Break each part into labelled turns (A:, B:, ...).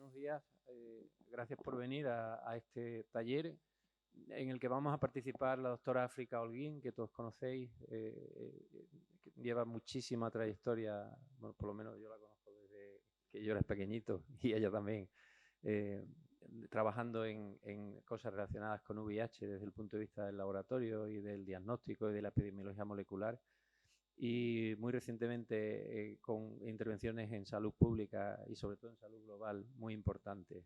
A: buenos días. Gracias por venir a este taller en el que vamos a participar la doctora África Holguín, que todos conocéis, que lleva muchísima trayectoria, bueno, por lo menos yo la conozco desde que yo era pequeñito y ella también, trabajando en cosas relacionadas con VIH desde el punto de vista del laboratorio y del diagnóstico y de la epidemiología molecular. Y muy recientemente con intervenciones en salud pública y sobre todo en salud global muy importantes.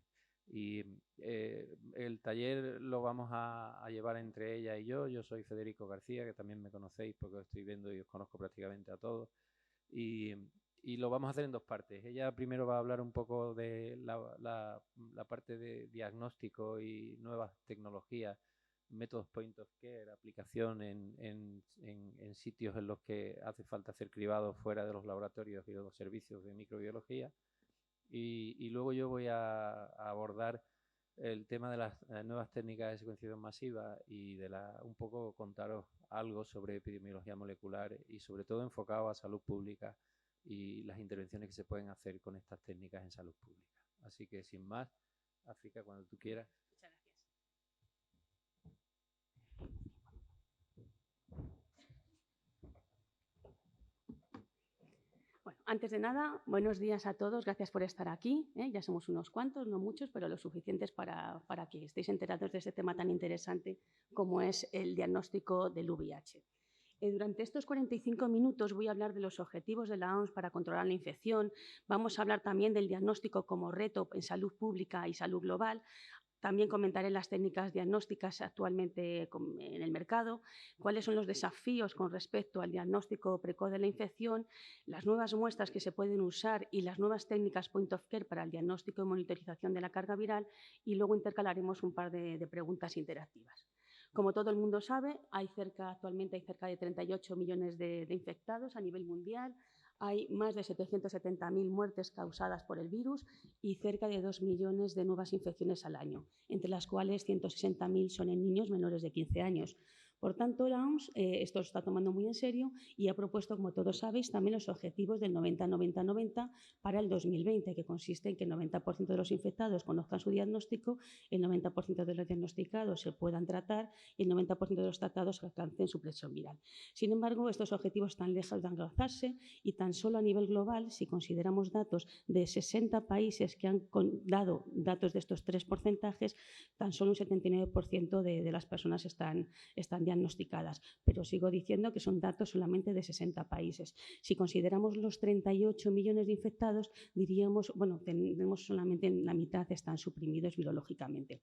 A: Y el taller lo vamos a llevar entre ella y yo. Yo soy Federico García, que también me conocéis porque os estoy viendo y os conozco prácticamente a todos. Y lo vamos a hacer en dos partes. Ella primero va a hablar un poco de la parte de diagnóstico y nuevas tecnologías, métodos point of care, aplicación en sitios en los que hace falta hacer cribados fuera de los laboratorios y de los servicios de microbiología. Y luego yo voy a abordar el tema de las nuevas técnicas de secuenciación masiva y un poco contaros algo sobre epidemiología molecular y sobre todo enfocado a salud pública y las intervenciones que se pueden hacer con estas técnicas en salud pública. Así que sin más, África, cuando tú quieras.
B: Muchas gracias. Bueno, antes de nada, buenos días a todos. Gracias por estar aquí. Ya somos unos cuantos, no muchos, pero lo suficientes para que estéis enterados de este tema tan interesante como es el diagnóstico del VIH. Durante estos 45 minutos voy a hablar de los objetivos de la OMS para controlar la infección. Vamos a hablar también del diagnóstico como reto en salud pública y salud global. También comentaré las técnicas diagnósticas actualmente en el mercado, cuáles son los desafíos con respecto al diagnóstico precoz de la infección, las nuevas muestras que se pueden usar y las nuevas técnicas point of care para el diagnóstico y monitorización de la carga viral, y luego intercalaremos un par de preguntas interactivas. Como todo el mundo sabe, actualmente hay cerca de 38 millones de infectados a nivel mundial. Hay más de 770.000 muertes causadas por el virus y cerca de 2 millones de nuevas infecciones al año, entre las cuales 160.000 son en niños menores de 15 años. Por tanto, la OMS esto lo está tomando muy en serio y ha propuesto, como todos sabéis, también los objetivos del 90-90-90 para el 2020, que consiste en que el 90% de los infectados conozcan su diagnóstico, el 90% de los diagnosticados se puedan tratar y el 90% de los tratados alcancen su presión viral. Sin embargo, estos objetivos están lejos de alcanzarse y tan solo a nivel global, si consideramos datos de 60 países que han dado datos de estos tres porcentajes, tan solo un 79% de las personas están diagnosticadas, pero sigo diciendo que son datos solamente de 60 países. Si consideramos los 38 millones de infectados, diríamos, bueno, tenemos solamente la mitad están suprimidos virológicamente.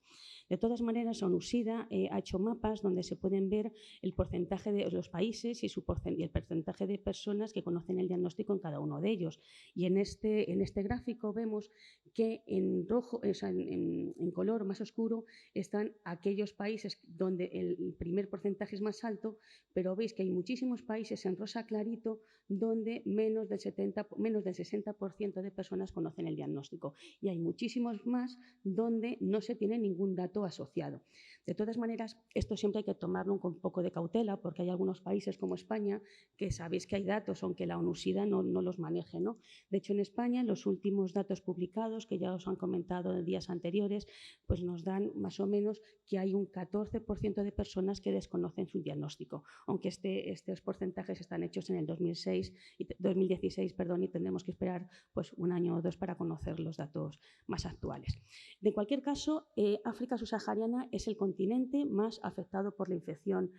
B: De todas maneras, ONUSIDA ha hecho mapas donde se pueden ver el porcentaje de los países y el porcentaje de personas que conocen el diagnóstico en cada uno de ellos. Y en este gráfico vemos que en rojo, o sea, en color más oscuro, están aquellos países donde el primer porcentaje es más alto, pero veis que hay muchísimos países en rosa clarito donde menos del 60% de personas conocen el diagnóstico. Y hay muchísimos más donde no se tiene ningún dato asociado. De todas maneras, esto siempre hay que tomarlo con un poco de cautela, porque hay algunos países como España que sabéis que hay datos, aunque la ONUSIDA no los maneje, ¿no? De hecho, en España, los últimos datos publicados, que ya os han comentado en días anteriores, pues nos dan más o menos que hay un 14% de personas que desconocen su diagnóstico, aunque estos porcentajes están hechos en el 2016 y tendremos que esperar pues, un año o dos para conocer los datos más actuales. De cualquier caso, África subsahariana es el continente más afectado por la infección.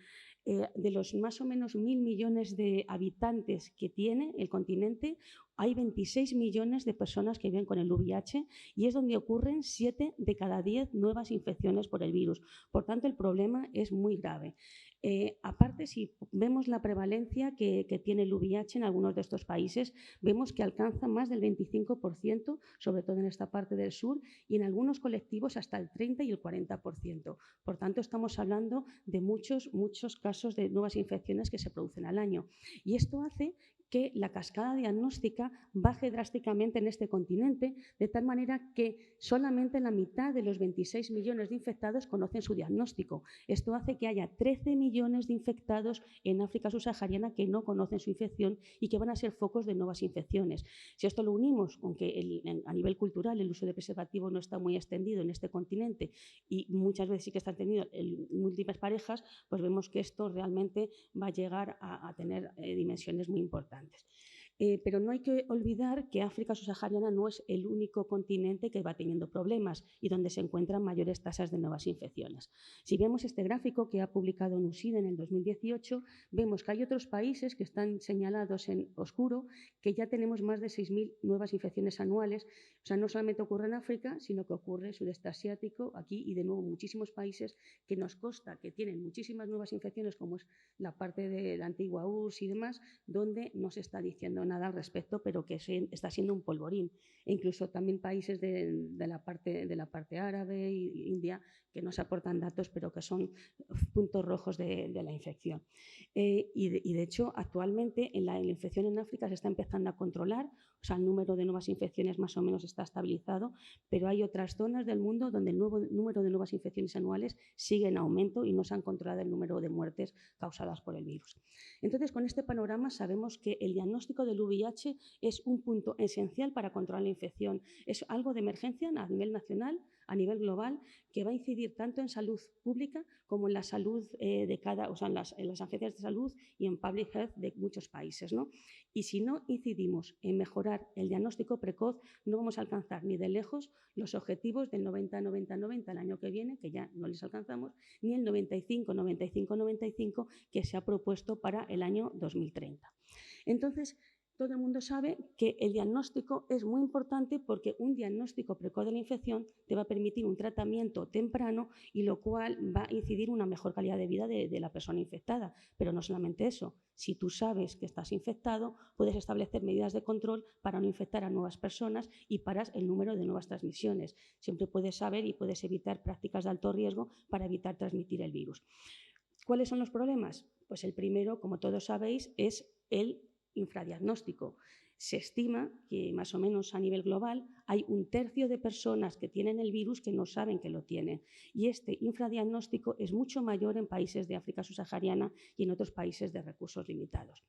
B: De los más o menos 1.000 millones de habitantes que tiene el continente, hay 26 millones de personas que viven con el VIH y es donde ocurren 7 de cada 10 nuevas infecciones por el virus. Por tanto, el problema es muy grave. Aparte, si vemos la prevalencia que tiene el VIH en algunos de estos países, vemos que alcanza más del 25%, sobre todo en esta parte del sur, y en algunos colectivos hasta el 30 y el 40%. Por tanto, estamos hablando de muchos casos de nuevas infecciones que se producen al año. Y esto hace que la cascada diagnóstica baje drásticamente en este continente, de tal manera que solamente la mitad de los 26 millones de infectados conocen su diagnóstico. Esto hace que haya 13 millones de infectados en África subsahariana que no conocen su infección y que van a ser focos de nuevas infecciones. Si esto lo unimos con que a nivel cultural el uso de preservativo no está muy extendido en este continente y muchas veces sí que está extendido en múltiples parejas, pues vemos que esto realmente va a llegar a tener dimensiones muy importantes. Pero no hay que olvidar que África subsahariana no es el único continente que va teniendo problemas y donde se encuentran mayores tasas de nuevas infecciones. Si vemos este gráfico que ha publicado NUCID en el 2018, vemos que hay otros países que están señalados en oscuro, que ya tenemos más de 6.000 nuevas infecciones anuales. O sea, no solamente ocurre en África, sino que ocurre en el sudeste asiático, aquí y de nuevo muchísimos países que nos consta que tienen muchísimas nuevas infecciones, como es la parte de la antigua URSS y demás, donde no se está diciendo nada al respecto, pero que está siendo un polvorín. E incluso también países de la parte árabe e India que nos aportan datos, pero que son puntos rojos de la infección. Y de hecho, actualmente la infección en África se está empezando a controlar, o sea, el número de nuevas infecciones más o menos está estabilizado, pero hay otras zonas del mundo donde el número de nuevas infecciones anuales sigue en aumento y no se han controlado el número de muertes causadas por el virus. Entonces, con este panorama sabemos que el diagnóstico del VIH es un punto esencial para controlar la infección. Es algo de emergencia a nivel nacional, a nivel global, que va a incidir tanto en salud pública como en la salud en las agencias de salud y en public health de muchos países, ¿no? Y si no incidimos en mejorar el diagnóstico precoz, no vamos a alcanzar ni de lejos los objetivos del 90-90-90 el año que viene, que ya no les alcanzamos, ni el 95-95-95 que se ha propuesto para el año 2030. Entonces, todo el mundo sabe que el diagnóstico es muy importante porque un diagnóstico precoz de la infección te va a permitir un tratamiento temprano y lo cual va a incidir en una mejor calidad de vida de la persona infectada. Pero no solamente eso, si tú sabes que estás infectado, puedes establecer medidas de control para no infectar a nuevas personas y paras el número de nuevas transmisiones. Siempre puedes saber y puedes evitar prácticas de alto riesgo para evitar transmitir el virus. ¿Cuáles son los problemas? Pues el primero, como todos sabéis, es el infradiagnóstico. Se estima que más o menos a nivel global hay 1/3 de personas que tienen el virus que no saben que lo tienen. Y este infradiagnóstico es mucho mayor en países de África subsahariana y en otros países de recursos limitados.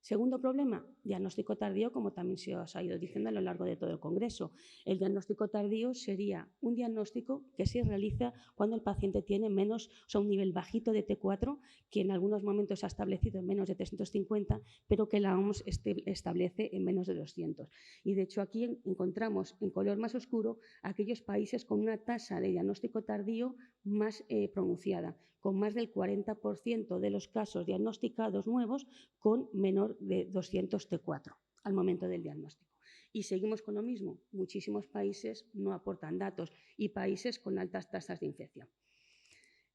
B: Segundo problema, diagnóstico tardío, como también se os ha ido diciendo a lo largo de todo el Congreso. El diagnóstico tardío sería un diagnóstico que se realiza cuando el paciente tiene un nivel bajito de T4, que en algunos momentos se ha establecido en menos de 350, pero que la OMS establece en menos de 200. Y de hecho aquí encontramos en color más oscuro aquellos países con una tasa de diagnóstico tardío más pronunciada, con más del 40% de los casos diagnosticados nuevos con menor de 200 T4 al momento del diagnóstico. Y seguimos con lo mismo, muchísimos países no aportan datos y países con altas tasas de infección.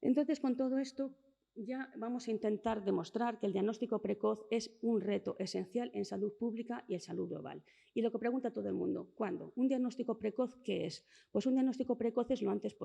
B: Entonces, con todo esto, ya vamos a intentar demostrar que el diagnóstico precoz es un reto esencial en salud pública y en salud global. Y lo que pregunta todo el mundo, ¿cuándo? ¿Un diagnóstico precoz qué es? Pues un diagnóstico precoz es lo antes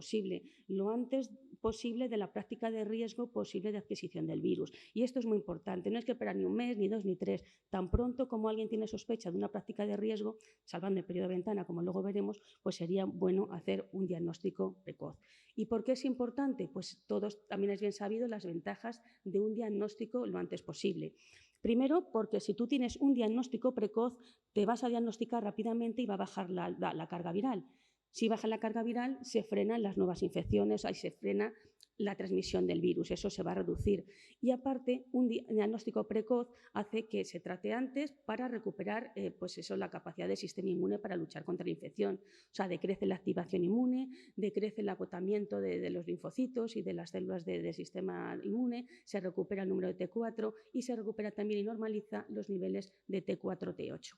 B: posible de la práctica de riesgo posible de adquisición del virus. Y esto es muy importante, no es que esperar ni 1 mes, ni 2, ni 3. Tan pronto como alguien tiene sospecha de una práctica de riesgo, salvando el periodo de ventana, como luego veremos, pues sería bueno hacer un diagnóstico precoz. ¿Y por qué es importante? Pues todos también es bien sabido las ventajas de un diagnóstico lo antes posible. Primero, porque si tú tienes un diagnóstico precoz, te vas a diagnosticar rápidamente y va a bajar la carga viral. Si baja la carga viral, se frenan las nuevas infecciones, ahí se frena la transmisión del virus, eso se va a reducir. Y aparte, un diagnóstico precoz hace que se trate antes para recuperar la capacidad del sistema inmune para luchar contra la infección. O sea, decrece la activación inmune, decrece el agotamiento de los linfocitos y de las células del sistema inmune, se recupera el número de T4 y se recupera también y normaliza los niveles de T4, T8.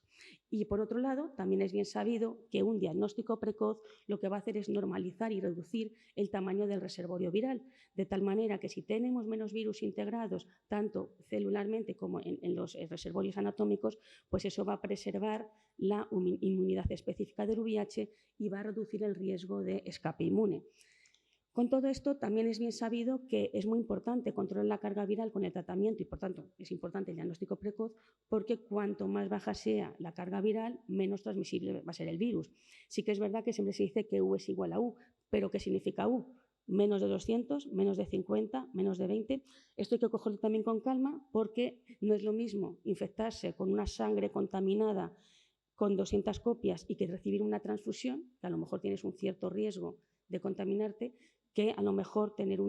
B: Y por otro lado, también es bien sabido que un diagnóstico precoz lo que va a hacer es normalizar y reducir el tamaño del reservorio viral, de tal manera que si tenemos menos virus integrados, tanto celularmente como en los reservorios anatómicos, pues eso va a preservar la inmunidad específica del VIH y va a reducir el riesgo de escape inmune. Con todo esto, también es bien sabido que es muy importante controlar la carga viral con el tratamiento y, por tanto, es importante el diagnóstico precoz porque cuanto más baja sea la carga viral, menos transmisible va a ser el virus. Sí que es verdad que siempre se dice que U es igual a U, pero ¿qué significa U? Menos de 200, menos de 50, menos de 20. Esto hay que cogerlo también con calma porque no es lo mismo infectarse con una sangre contaminada con 200 copias y que recibir una transfusión, que a lo mejor tienes un cierto riesgo de contaminarte, que a lo mejor tener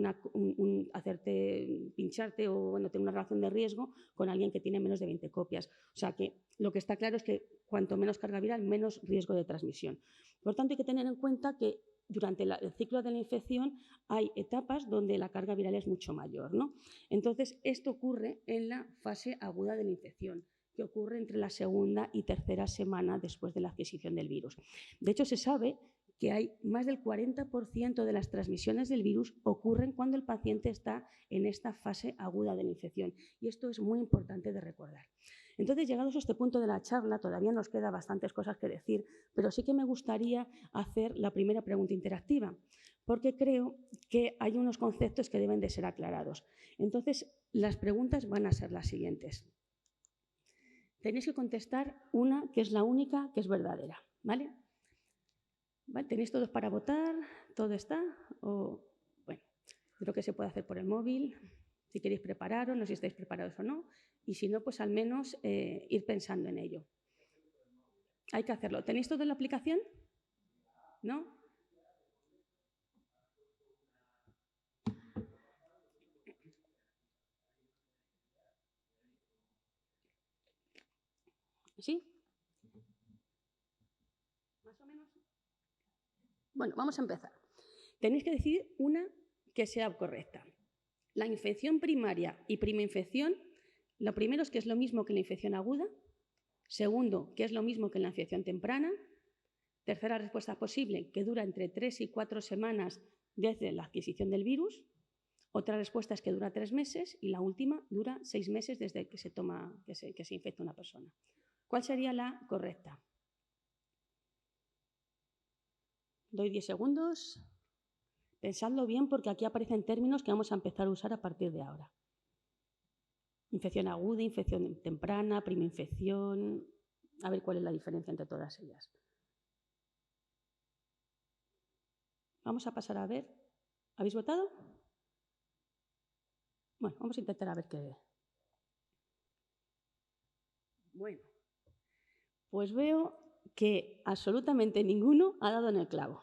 B: pincharte o bueno, tener una relación de riesgo con alguien que tiene menos de 20 copias. O sea que lo que está claro es que cuanto menos carga viral, menos riesgo de transmisión. Por tanto, hay que tener en cuenta que durante el ciclo de la infección hay etapas donde la carga viral es mucho mayor, ¿no? Entonces, esto ocurre en la fase aguda de la infección, que ocurre entre la segunda y tercera semana después de la adquisición del virus. De hecho, se sabe que hay más del 40% de las transmisiones del virus ocurren cuando el paciente está en esta fase aguda de la infección. Y esto es muy importante de recordar. Entonces, llegados a este punto de la charla, todavía nos quedan bastantes cosas que decir, pero sí que me gustaría hacer la primera pregunta interactiva, porque creo que hay unos conceptos que deben de ser aclarados. Entonces, las preguntas van a ser las siguientes. Tenéis que contestar una que es la única que es verdadera, ¿vale? ¿Vale? ¿Tenéis todos para votar? ¿Todo está? O, bueno, creo que se puede hacer por el móvil. Si queréis prepararos, no sé si estáis preparados o no. Y si no, pues al menos ir pensando en ello. Hay que hacerlo. ¿Tenéis todo en la aplicación? ¿No? ¿Sí? ¿Más o menos? Bueno, vamos a empezar. Tenéis que decidir una que sea correcta. La infección primaria y prima infección, lo primero es que es lo mismo que la infección aguda. Segundo, que es lo mismo que la infección temprana. Tercera respuesta posible, que dura entre 3 y 4 semanas desde la adquisición del virus. Otra respuesta es que dura 3 meses y la última dura 6 meses desde que se infecta una persona. ¿Cuál sería la correcta? Doy 10 segundos. Pensadlo bien porque aquí aparecen términos que vamos a empezar a usar a partir de ahora. Infección aguda, infección temprana, prima infección. A ver cuál es la diferencia entre todas ellas. Vamos a pasar a ver. ¿Habéis votado? Bueno, vamos a intentar a ver qué. Bueno, pues veo que absolutamente ninguno ha dado en el clavo.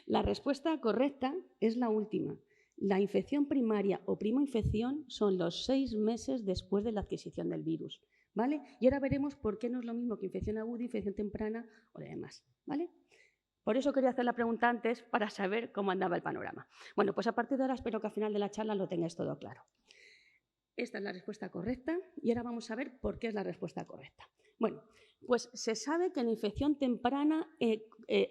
B: La respuesta correcta es la última. La infección primaria o prima infección son los 6 meses después de la adquisición del virus, ¿vale? Y ahora veremos por qué no es lo mismo que infección aguda, infección temprana o demás, ¿vale? Por eso quería hacer la pregunta antes, para saber cómo andaba el panorama. Bueno, pues a partir de ahora espero que al final de la charla lo tengáis todo claro. Esta es la respuesta correcta y ahora vamos a ver por qué es la respuesta correcta. Bueno, pues se sabe que la infección temprana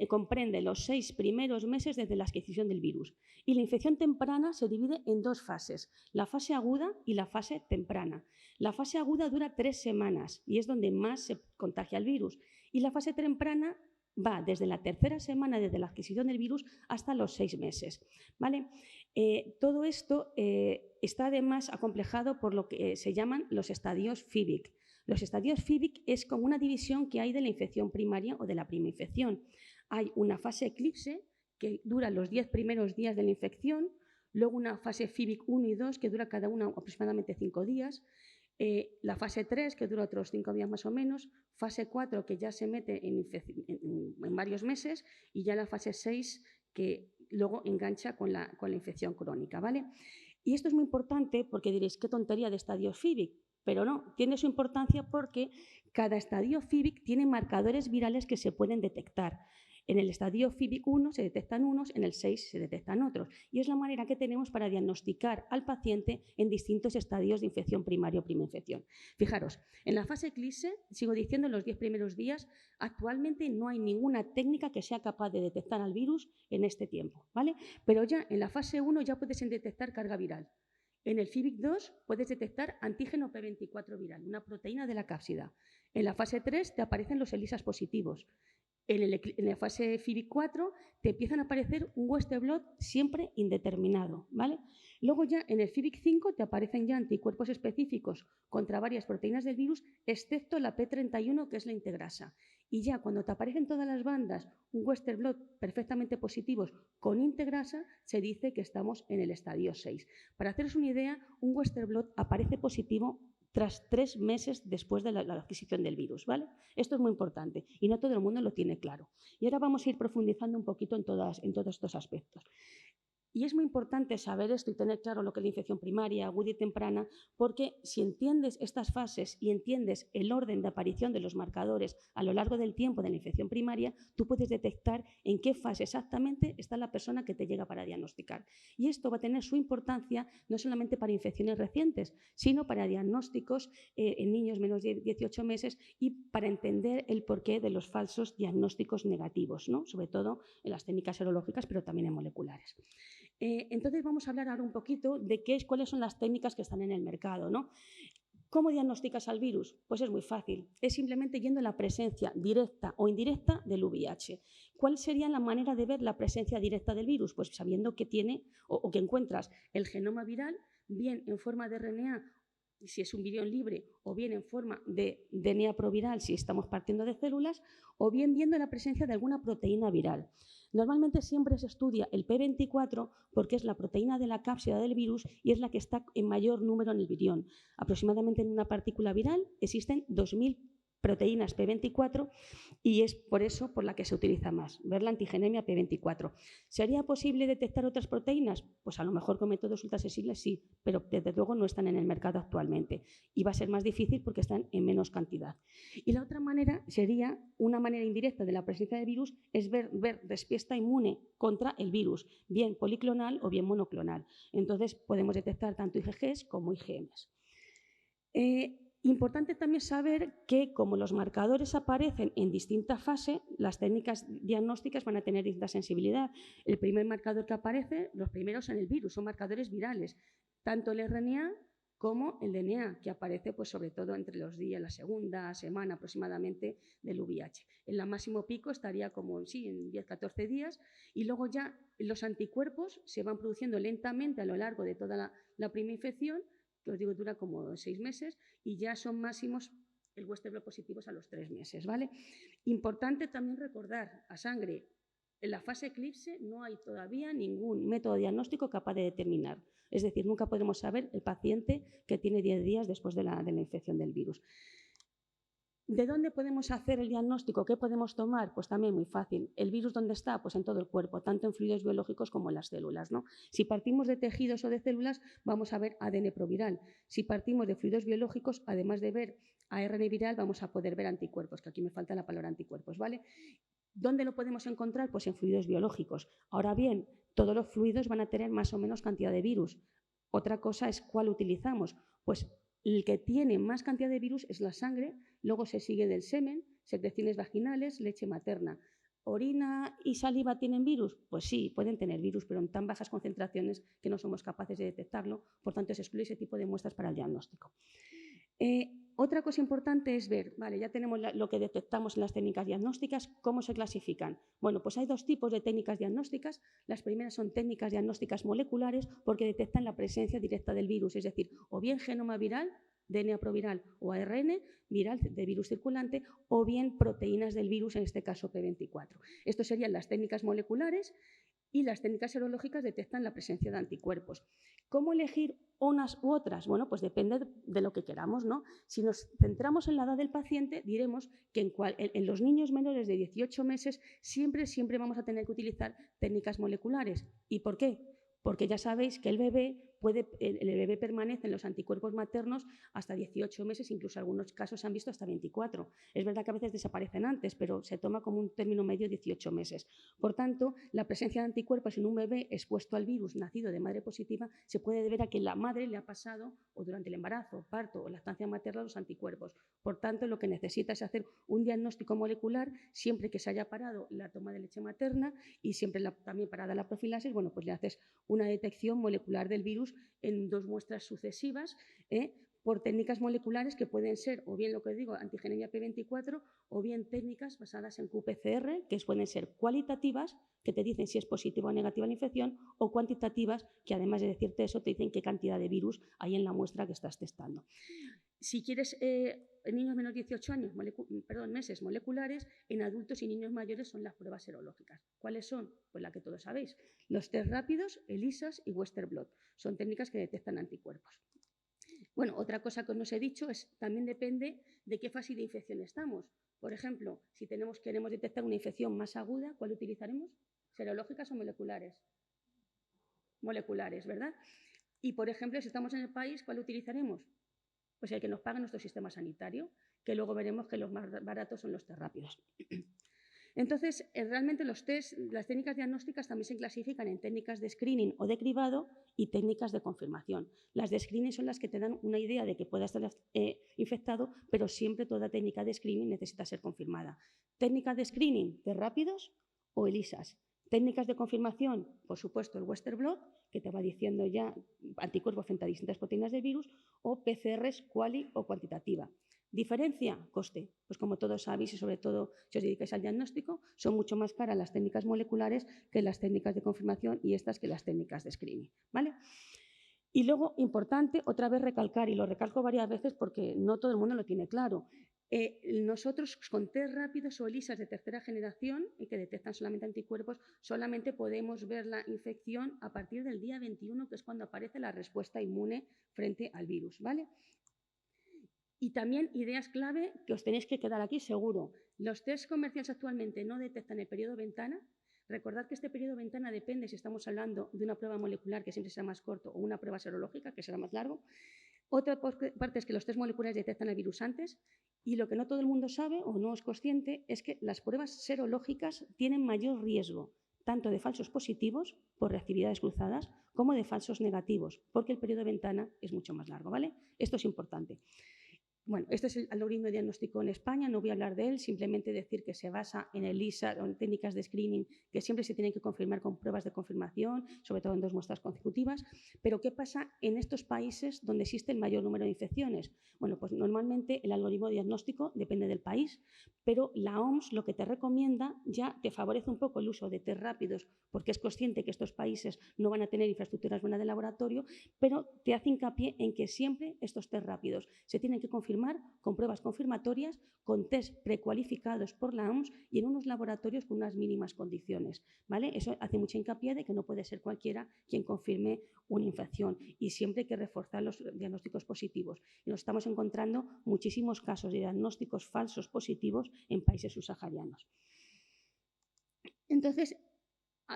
B: comprende los 6 primeros meses desde la adquisición del virus. Y la infección temprana se divide en 2 fases, la fase aguda y la fase temprana. La fase aguda dura 3 semanas y es donde más se contagia el virus. Y la fase temprana va desde la tercera semana desde la adquisición del virus hasta los 6 meses, ¿vale? Todo esto está además acomplejado por lo que se llaman los estadios FIVIC. Los estadios FIVIC es como una división que hay de la infección primaria o de la prima infección. Hay una fase eclipse que dura los 10 primeros días de la infección, luego una fase FIVIC 1 y 2 que dura cada una aproximadamente 5 días, la fase 3 que dura otros 5 días más o menos, fase 4 que ya se mete en varios meses y ya la fase 6 que luego engancha con la infección crónica, ¿vale? Y esto es muy importante porque diréis, qué tontería de estadio FIVIC, pero no, tiene su importancia porque cada estadio FIVIC tiene marcadores virales que se pueden detectar. En el estadio FIVIC 1 se detectan unos, en el 6 se detectan otros. Y es la manera que tenemos para diagnosticar al paciente en distintos estadios de infección primaria o prima infección. Fijaros, en la fase eclipse, sigo diciendo, en los 10 primeros días, actualmente no hay ninguna técnica que sea capaz de detectar al virus en este tiempo, ¿vale? Pero ya en la fase 1 ya puedes detectar carga viral. En el FIVIC 2 puedes detectar antígeno P24 viral, una proteína de la cápsida. En la fase 3 te aparecen los ELISAs positivos. En la fase FIBIC4 te empiezan a aparecer un Western blot siempre indeterminado, ¿vale? Luego ya en el FIBIC5 te aparecen ya anticuerpos específicos contra varias proteínas del virus, excepto la P31, que es la integrasa. Y ya cuando te aparecen todas las bandas un Western blot perfectamente positivos con integrasa, se dice que estamos en el estadio 6. Para haceros una idea, un Western blot aparece positivo tras 3 meses después de la adquisición del virus, ¿vale? Esto es muy importante y no todo el mundo lo tiene claro. Y ahora vamos a ir profundizando un poquito en todos estos aspectos. Y es muy importante saber esto y tener claro lo que es la infección primaria, aguda y temprana, porque si entiendes estas fases y entiendes el orden de aparición de los marcadores a lo largo del tiempo de la infección primaria, tú puedes detectar en qué fase exactamente está la persona que te llega para diagnosticar. Y esto va a tener su importancia no solamente para infecciones recientes, sino para diagnósticos en niños menos de 18 meses y para entender el porqué de los falsos diagnósticos negativos, ¿no? Sobre todo en las técnicas serológicas, pero también en moleculares. Entonces vamos a hablar ahora un poquito de cuáles son las técnicas que están en el mercado, ¿no? ¿Cómo diagnosticas al virus? Pues es muy fácil, es simplemente yendo a la presencia directa o indirecta del VIH. ¿Cuál sería la manera de ver la presencia directa del virus? Pues sabiendo que tiene o que encuentras el genoma viral, bien en forma de RNA, si es un virión libre, o bien en forma de DNA proviral, si estamos partiendo de células, o bien viendo la presencia de alguna proteína viral. Normalmente siempre se estudia el P24 porque es la proteína de la cápsida del virus y es la que está en mayor número en el virión. Aproximadamente en una partícula viral existen 2000 proteínas P24 y es por eso por la que se utiliza más, ver la antigenemia P24. ¿Sería posible detectar otras proteínas? Pues a lo mejor con métodos ultrasensibles sí, pero desde luego no están en el mercado actualmente y va a ser más difícil porque están en menos cantidad. Y la otra manera sería, una manera indirecta de la presencia del virus, es ver respuesta inmune contra el virus, bien policlonal o bien monoclonal. Entonces podemos detectar tanto IgGs como IgMs. Importante también saber que como los marcadores aparecen en distinta fase, las técnicas diagnósticas van a tener distinta sensibilidad. El primer marcador que aparece, los primeros en el virus, son marcadores virales, tanto el RNA como el DNA, que aparece pues, sobre todo entre los días, la segunda semana aproximadamente del VIH. En la máximo pico estaría como en 10-14 días y luego ya los anticuerpos se van produciendo lentamente a lo largo de toda la primera infección, que os digo dura como 6 meses, y ya son máximos el Western blot positivos a los 3 meses, ¿vale? Importante también recordar a sangre, en la fase eclipse no hay todavía ningún método diagnóstico capaz de determinar. Es decir, nunca podremos saber el paciente que tiene 10 días después de la infección del virus. ¿De dónde podemos hacer el diagnóstico? ¿Qué podemos tomar? Pues también muy fácil. ¿El virus dónde está? Pues en todo el cuerpo, tanto en fluidos biológicos como en las células, ¿no? Si partimos de tejidos o de células, vamos a ver ADN proviral. Si partimos de fluidos biológicos, además de ver ARN viral, vamos a poder ver anticuerpos, que aquí me falta la palabra anticuerpos, ¿vale? ¿Dónde lo podemos encontrar? Pues en fluidos biológicos. Ahora bien, todos los fluidos van a tener más o menos cantidad de virus. Otra cosa es cuál utilizamos. Pues el que tiene más cantidad de virus es la sangre, luego se sigue del semen, secreciones vaginales, leche materna. ¿Orina y saliva tienen virus? Pues sí, pueden tener virus, pero en tan bajas concentraciones que no somos capaces de detectarlo, por tanto se excluye ese tipo de muestras para el diagnóstico. Otra cosa importante es ver, vale, ya tenemos lo que detectamos en las técnicas diagnósticas, ¿cómo se clasifican? Bueno, pues hay 2 tipos de técnicas diagnósticas. Las primeras son técnicas diagnósticas moleculares porque detectan la presencia directa del virus, es decir, o bien genoma viral, DNA proviral o ARN viral de virus circulante, o bien proteínas del virus, en este caso P24. Estas serían las técnicas moleculares y las técnicas serológicas detectan la presencia de anticuerpos. ¿Cómo elegir unas u otras? Bueno, pues depende de lo que queramos, ¿no? Si nos centramos en la edad del paciente, diremos que en los niños menores de 18 meses siempre vamos a tener que utilizar técnicas moleculares. ¿Y por qué? Porque ya sabéis que el bebé permanece en los anticuerpos maternos hasta 18 meses, incluso en algunos casos se han visto hasta 24. Es verdad que a veces desaparecen antes, pero se toma como un término medio 18 meses. Por tanto, la presencia de anticuerpos en un bebé expuesto al virus nacido de madre positiva se puede deber a que la madre le ha pasado, o durante el embarazo, parto o lactancia materna, los anticuerpos. Por tanto, lo que necesita es hacer un diagnóstico molecular siempre que se haya parado la toma de leche materna y siempre también parada la profilaxis, bueno, pues le haces una detección molecular del virus en 2 muestras sucesivas por técnicas moleculares que pueden ser, o bien lo que digo, antigenemia P24, o bien técnicas basadas en qPCR, que pueden ser cualitativas, que te dicen si es positiva o negativa la infección, o cuantitativas, que además de decirte eso, te dicen qué cantidad de virus hay en la muestra que estás testando. Si quieres, en niños menores de 18 años, meses moleculares, en adultos y niños mayores son las pruebas serológicas. ¿Cuáles son? Pues la que todos sabéis. Los test rápidos, ELISAs y Western blot. Son técnicas que detectan anticuerpos. Bueno, otra cosa que os he dicho es también depende de qué fase de infección estamos. Por ejemplo, si queremos detectar una infección más aguda, ¿cuál utilizaremos? ¿Serológicas o moleculares? Moleculares, ¿verdad? Y, por ejemplo, si estamos en el país, ¿cuál utilizaremos? Pues el que nos paga nuestro sistema sanitario, que luego veremos que los más baratos son los test rápidos. Entonces, realmente las técnicas diagnósticas también se clasifican en técnicas de screening o de cribado y técnicas de confirmación. Las de screening son las que te dan una idea de que pueda estar infectado, pero siempre toda técnica de screening necesita ser confirmada. Técnica de screening de rápidos o ELISAs. Técnicas de confirmación, por supuesto, el Western blot, que te va diciendo ya anticuerpos frente a distintas proteínas del virus, o PCRs quali o cuantitativa. ¿Diferencia? Coste. Pues como todos sabéis y sobre todo si os dedicáis al diagnóstico, son mucho más caras las técnicas moleculares que las técnicas de confirmación y estas que las técnicas de screening, ¿vale? Y luego, importante, otra vez recalcar, y lo recalco varias veces porque no todo el mundo lo tiene claro, nosotros con test rápidos o ELISAs de tercera generación que detectan solamente anticuerpos, solamente podemos ver la infección a partir del día 21, que es cuando aparece la respuesta inmune frente al virus, ¿vale? Y también ideas clave que os tenéis que quedar aquí seguro. Los test comerciales actualmente no detectan el periodo ventana. Recordad que este periodo ventana depende si estamos hablando de una prueba molecular que siempre será más corto o una prueba serológica que será más largo. Otra parte es que los test moleculares detectan el virus antes y lo que no todo el mundo sabe o no es consciente es que las pruebas serológicas tienen mayor riesgo tanto de falsos positivos por reactividades cruzadas como de falsos negativos porque el periodo de ventana es mucho más largo, ¿vale? Esto es importante. Bueno, este es el algoritmo de diagnóstico en España, no voy a hablar de él, simplemente decir que se basa en el ELISA o en técnicas de screening que siempre se tienen que confirmar con pruebas de confirmación, sobre todo en 2 muestras consecutivas. Pero ¿qué pasa en estos países donde existe el mayor número de infecciones? Bueno, pues normalmente el algoritmo de diagnóstico depende del país, pero la OMS lo que te recomienda ya te favorece un poco el uso de test rápidos porque es consciente que estos países no van a tener infraestructuras buenas de laboratorio, pero te hace hincapié en que siempre estos test rápidos se tienen que confirmar con pruebas confirmatorias, con test precualificados por la OMS y en unos laboratorios con unas mínimas condiciones, ¿vale? Eso hace mucha hincapié de que no puede ser cualquiera quien confirme una infección y siempre hay que reforzar los diagnósticos positivos. Y nos estamos encontrando muchísimos casos de diagnósticos falsos positivos en países subsaharianos. Entonces,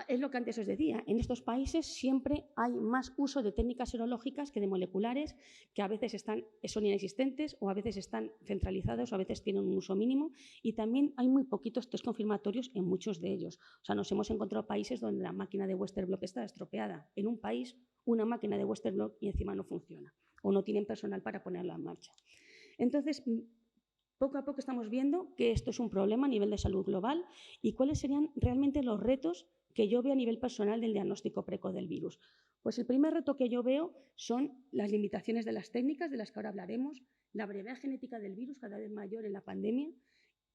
B: es lo que antes os decía, en estos países siempre hay más uso de técnicas serológicas que de moleculares, que a veces son inexistentes o a veces están centralizados o a veces tienen un uso mínimo y también hay muy poquitos test confirmatorios en muchos de ellos. O sea, nos hemos encontrado países donde la máquina de Western blot está estropeada. En un país, una máquina de Western blot y encima no funciona o no tienen personal para ponerla en marcha. Entonces, poco a poco estamos viendo que esto es un problema a nivel de salud global y cuáles serían realmente los retos que yo veo a nivel personal del diagnóstico precoz del virus. Pues el primer reto que yo veo son las limitaciones de las técnicas, de las que ahora hablaremos, la brevedad genética del virus cada vez mayor en la pandemia,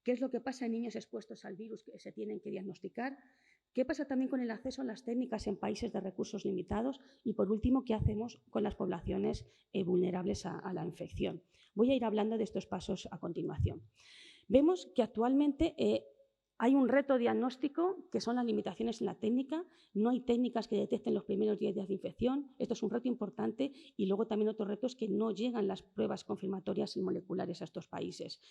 B: qué es lo que pasa en niños expuestos al virus que se tienen que diagnosticar, qué pasa también con el acceso a las técnicas en países de recursos limitados y, por último, qué hacemos con las poblaciones vulnerables a la infección. Voy a ir hablando de estos pasos a continuación. Vemos que actualmente hay un reto diagnóstico que son las limitaciones en la técnica. No hay técnicas que detecten los primeros 10 días de infección. Esto es un reto importante y luego también otro reto es que no llegan las pruebas confirmatorias y moleculares a estos países.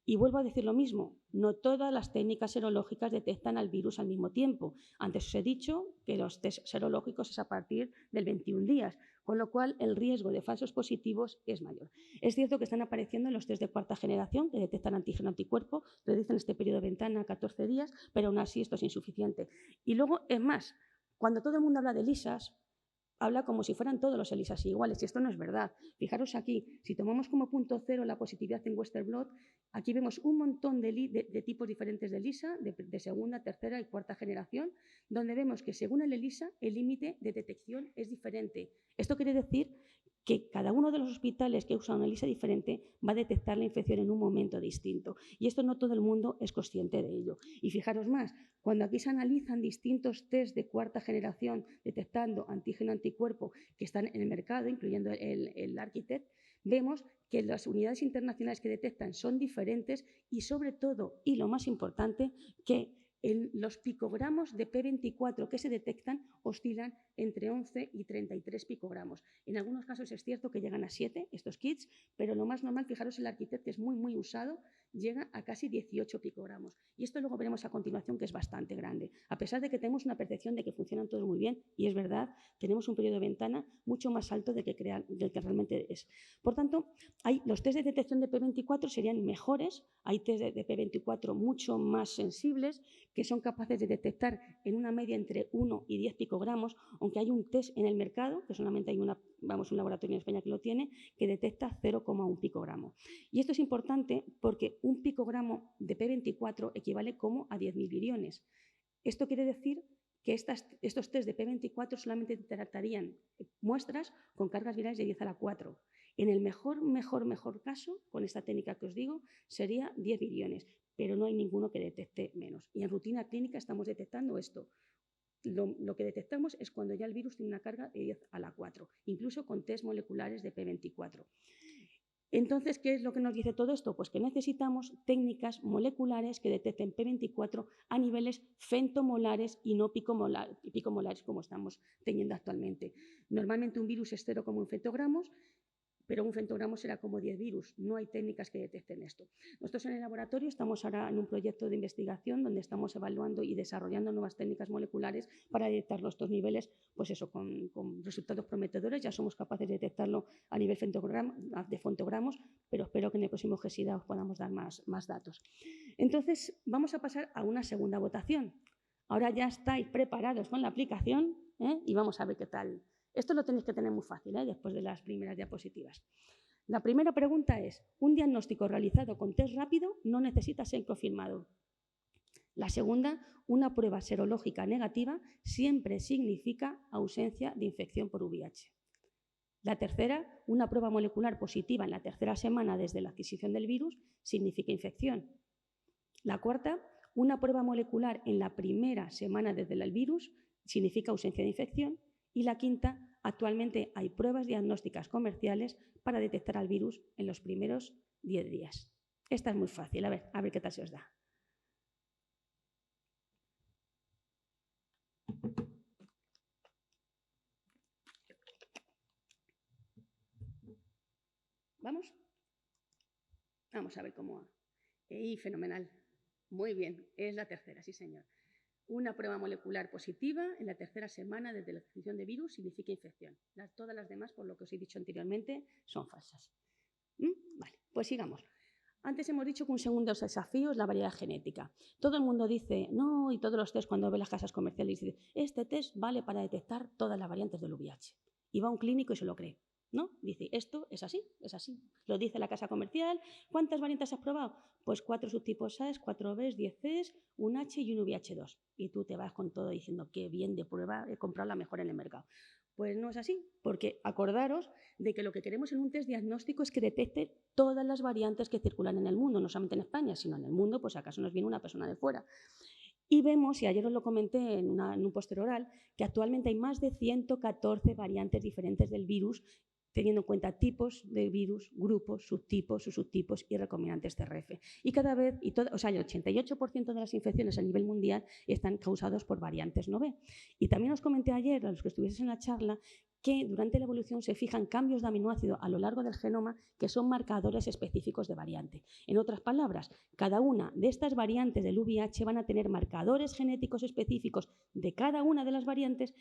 B: Y vuelvo a decir lo mismo, no todas las técnicas serológicas detectan al virus al mismo tiempo. Antes os he dicho que los test serológicos es a partir del 21 días, con lo cual el riesgo de falsos positivos es mayor. Es cierto que están apareciendo los test de 4ª generación que detectan antígeno anticuerpo, reducen este periodo de ventana a 14 días, pero aún así esto es insuficiente. Y luego, es más, cuando todo el mundo habla de ELISAs, habla como si fueran todos los ELISAs iguales, y esto no es verdad. Fijaros aquí, si tomamos como punto cero la positividad en Western blot, aquí vemos un montón de tipos diferentes de ELISA, de 2ª, 3ª y 4ª generación, donde vemos que según el ELISA, el límite de detección es diferente. Esto quiere decir que cada uno de los hospitales que usa una ELISA diferente va a detectar la infección en un momento distinto. Y esto no todo el mundo es consciente de ello. Y fijaros más, cuando aquí se analizan distintos test de cuarta generación detectando antígeno-anticuerpo que están en el mercado, incluyendo el Architect, vemos que las unidades internacionales que detectan son diferentes y sobre todo, y lo más importante, que los picogramos de P24 que se detectan oscilan entre 11 y 33 picogramos. En algunos casos es cierto que llegan a 7 estos kits, pero lo más normal, fijaros, el Architect, que es muy usado, llega a casi 18 picogramos. Y esto luego veremos a continuación que es bastante grande. A pesar de que tenemos una percepción de que funcionan todos muy bien, y es verdad, tenemos un periodo de ventana mucho más alto del que realmente es. Por tanto, los test de detección de P24 serían mejores, hay test de P24 mucho más sensibles, que son capaces de detectar en una media entre 1 y 10 picogramos, aunque hay un test en el mercado, que solamente hay un laboratorio en España que lo tiene, que detecta 0,1 picogramo. Y esto es importante porque un picogramo de P24 equivale como a 10.000 viriones. Esto quiere decir que estos test de P24 solamente tratarían muestras con cargas virales de 10 a la 4. En el mejor caso, con esta técnica que os digo, sería 10 viriones, pero no hay ninguno que detecte menos. Y en rutina clínica estamos detectando esto. Lo que detectamos es cuando ya el virus tiene una carga de 10 a la 4, incluso con test moleculares de P24. Entonces, ¿qué es lo que nos dice todo esto? Pues que necesitamos técnicas moleculares que detecten P24 a niveles femtomolares y no picomolares como estamos teniendo actualmente. Normalmente un virus es 0,1 femtogramos, pero un femtogramo será como 10 virus. No hay técnicas que detecten esto. Nosotros en el laboratorio estamos ahora en un proyecto de investigación donde estamos evaluando y desarrollando nuevas técnicas moleculares para detectar estos niveles, pues eso, con resultados prometedores. Ya somos capaces de detectarlo a nivel de femtogramos, pero espero que en el próximo GESIDA os podamos dar más datos. Entonces, vamos a pasar a una segunda votación. Ahora ya estáis preparados con la aplicación, y vamos a ver qué tal. Esto lo tenéis que tener muy fácil, después de las primeras diapositivas. La primera pregunta es, ¿un diagnóstico realizado con test rápido no necesita ser confirmado? La segunda, una prueba serológica negativa siempre significa ausencia de infección por VIH. La tercera, una prueba molecular positiva en la tercera semana desde la adquisición del virus significa infección. La cuarta, una prueba molecular en la primera semana desde el virus significa ausencia de infección. Y la quinta, actualmente hay pruebas diagnósticas comerciales para detectar al virus en los primeros 10 días. Esta es muy fácil, a ver qué tal se os da. ¿Vamos? Vamos a ver cómo va. Fenomenal. Muy bien, es la tercera, sí señor. Una prueba molecular positiva en la tercera semana desde la adquisición de virus significa infección. Todas las demás, por lo que os he dicho anteriormente, son falsas. Vale, pues sigamos. Antes hemos dicho que un segundo desafío es la variedad genética. Todo el mundo dice, no, y todos los test cuando ve las casas comerciales dicen, este test vale para detectar todas las variantes del VIH. Y va un clínico y se lo cree. ¿No? Dice, esto es así, es así. Lo dice la casa comercial. ¿Cuántas variantes has probado? Pues 4 subtipos A, 4 B, 10 C, un H y un VIH2. Y tú te vas con todo diciendo, qué bien de prueba, he comprado la mejor en el mercado. Pues no es así, porque acordaros de que lo que queremos en un test diagnóstico es que detecte todas las variantes que circulan en el mundo, no solamente en España, sino en el mundo, pues acaso nos viene una persona de fuera. Y vemos, y ayer os lo comenté en un póster oral, que actualmente hay más de 114 variantes diferentes del virus, teniendo en cuenta tipos de virus, grupos, subtipos y recombinantes TRF. Y cada vez, el 88% de las infecciones a nivel mundial están causadas por variantes no B. Y también os comenté ayer, a los que estuvieseis en la charla, que durante la evolución se fijan cambios de aminoácido a lo largo del genoma que son marcadores específicos de variante. En otras palabras, cada una de estas variantes del VIH van a tener marcadores genéticos específicos de cada una de las variantes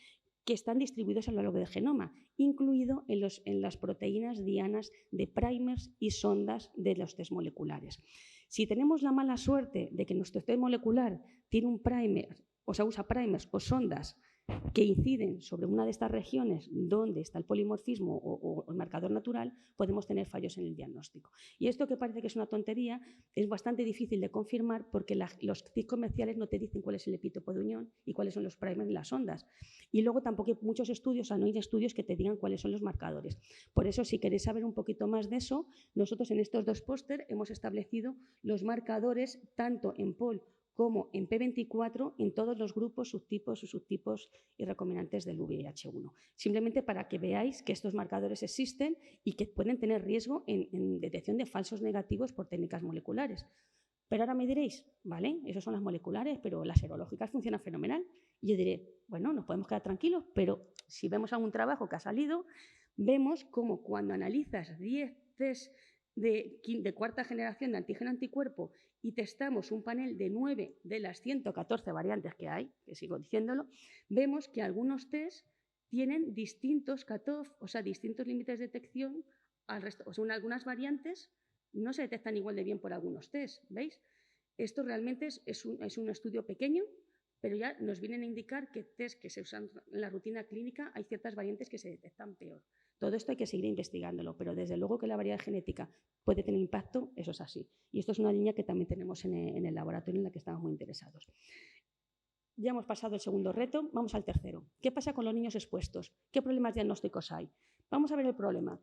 B: que están distribuidos a lo largo del genoma, incluido en las proteínas dianas de primers y sondas de los test moleculares. Si tenemos la mala suerte de que nuestro test molecular tiene un primer, o sea, usa primers o sondas que inciden sobre una de estas regiones donde está el polimorfismo o el marcador natural, podemos tener fallos en el diagnóstico. Y esto, que parece que es una tontería, es bastante difícil de confirmar porque los kits comerciales no te dicen cuál es el epítopo de unión y cuáles son los primers y las ondas. Y luego tampoco hay muchos estudios, o sea, no hay estudios que te digan cuáles son los marcadores. Por eso, si queréis saber un poquito más de eso, nosotros en estos dos póster hemos establecido los marcadores tanto en POL como en P24 en todos los grupos, subtipos y recombinantes del VIH1. Simplemente para que veáis que estos marcadores existen y que pueden tener riesgo en detección de falsos negativos por técnicas moleculares. Pero ahora me diréis, vale, esos son las moleculares, pero las serológicas funcionan fenomenal. Y yo diré, bueno, nos podemos quedar tranquilos, pero si vemos algún trabajo que ha salido, vemos como cuando analizas 10 test de cuarta generación de antígeno-anticuerpo y testamos un panel de 9 de las 114 variantes que hay, que sigo diciéndolo, vemos que algunos test tienen distintos cutoff, o sea, distintos límites de detección al resto. O sea, algunas variantes no se detectan igual de bien por algunos test, ¿veis? Esto realmente es un estudio pequeño, pero ya nos vienen a indicar que test que se usan en la rutina clínica hay ciertas variantes que se detectan peor. Todo esto hay que seguir investigándolo, pero desde luego que la variedad genética puede tener impacto, eso es así. Y esto es una línea que también tenemos en el laboratorio en la que estamos muy interesados. Ya hemos pasado el segundo reto, vamos al tercero. ¿Qué pasa con los niños expuestos? ¿Qué problemas diagnósticos hay? Vamos a ver el problema.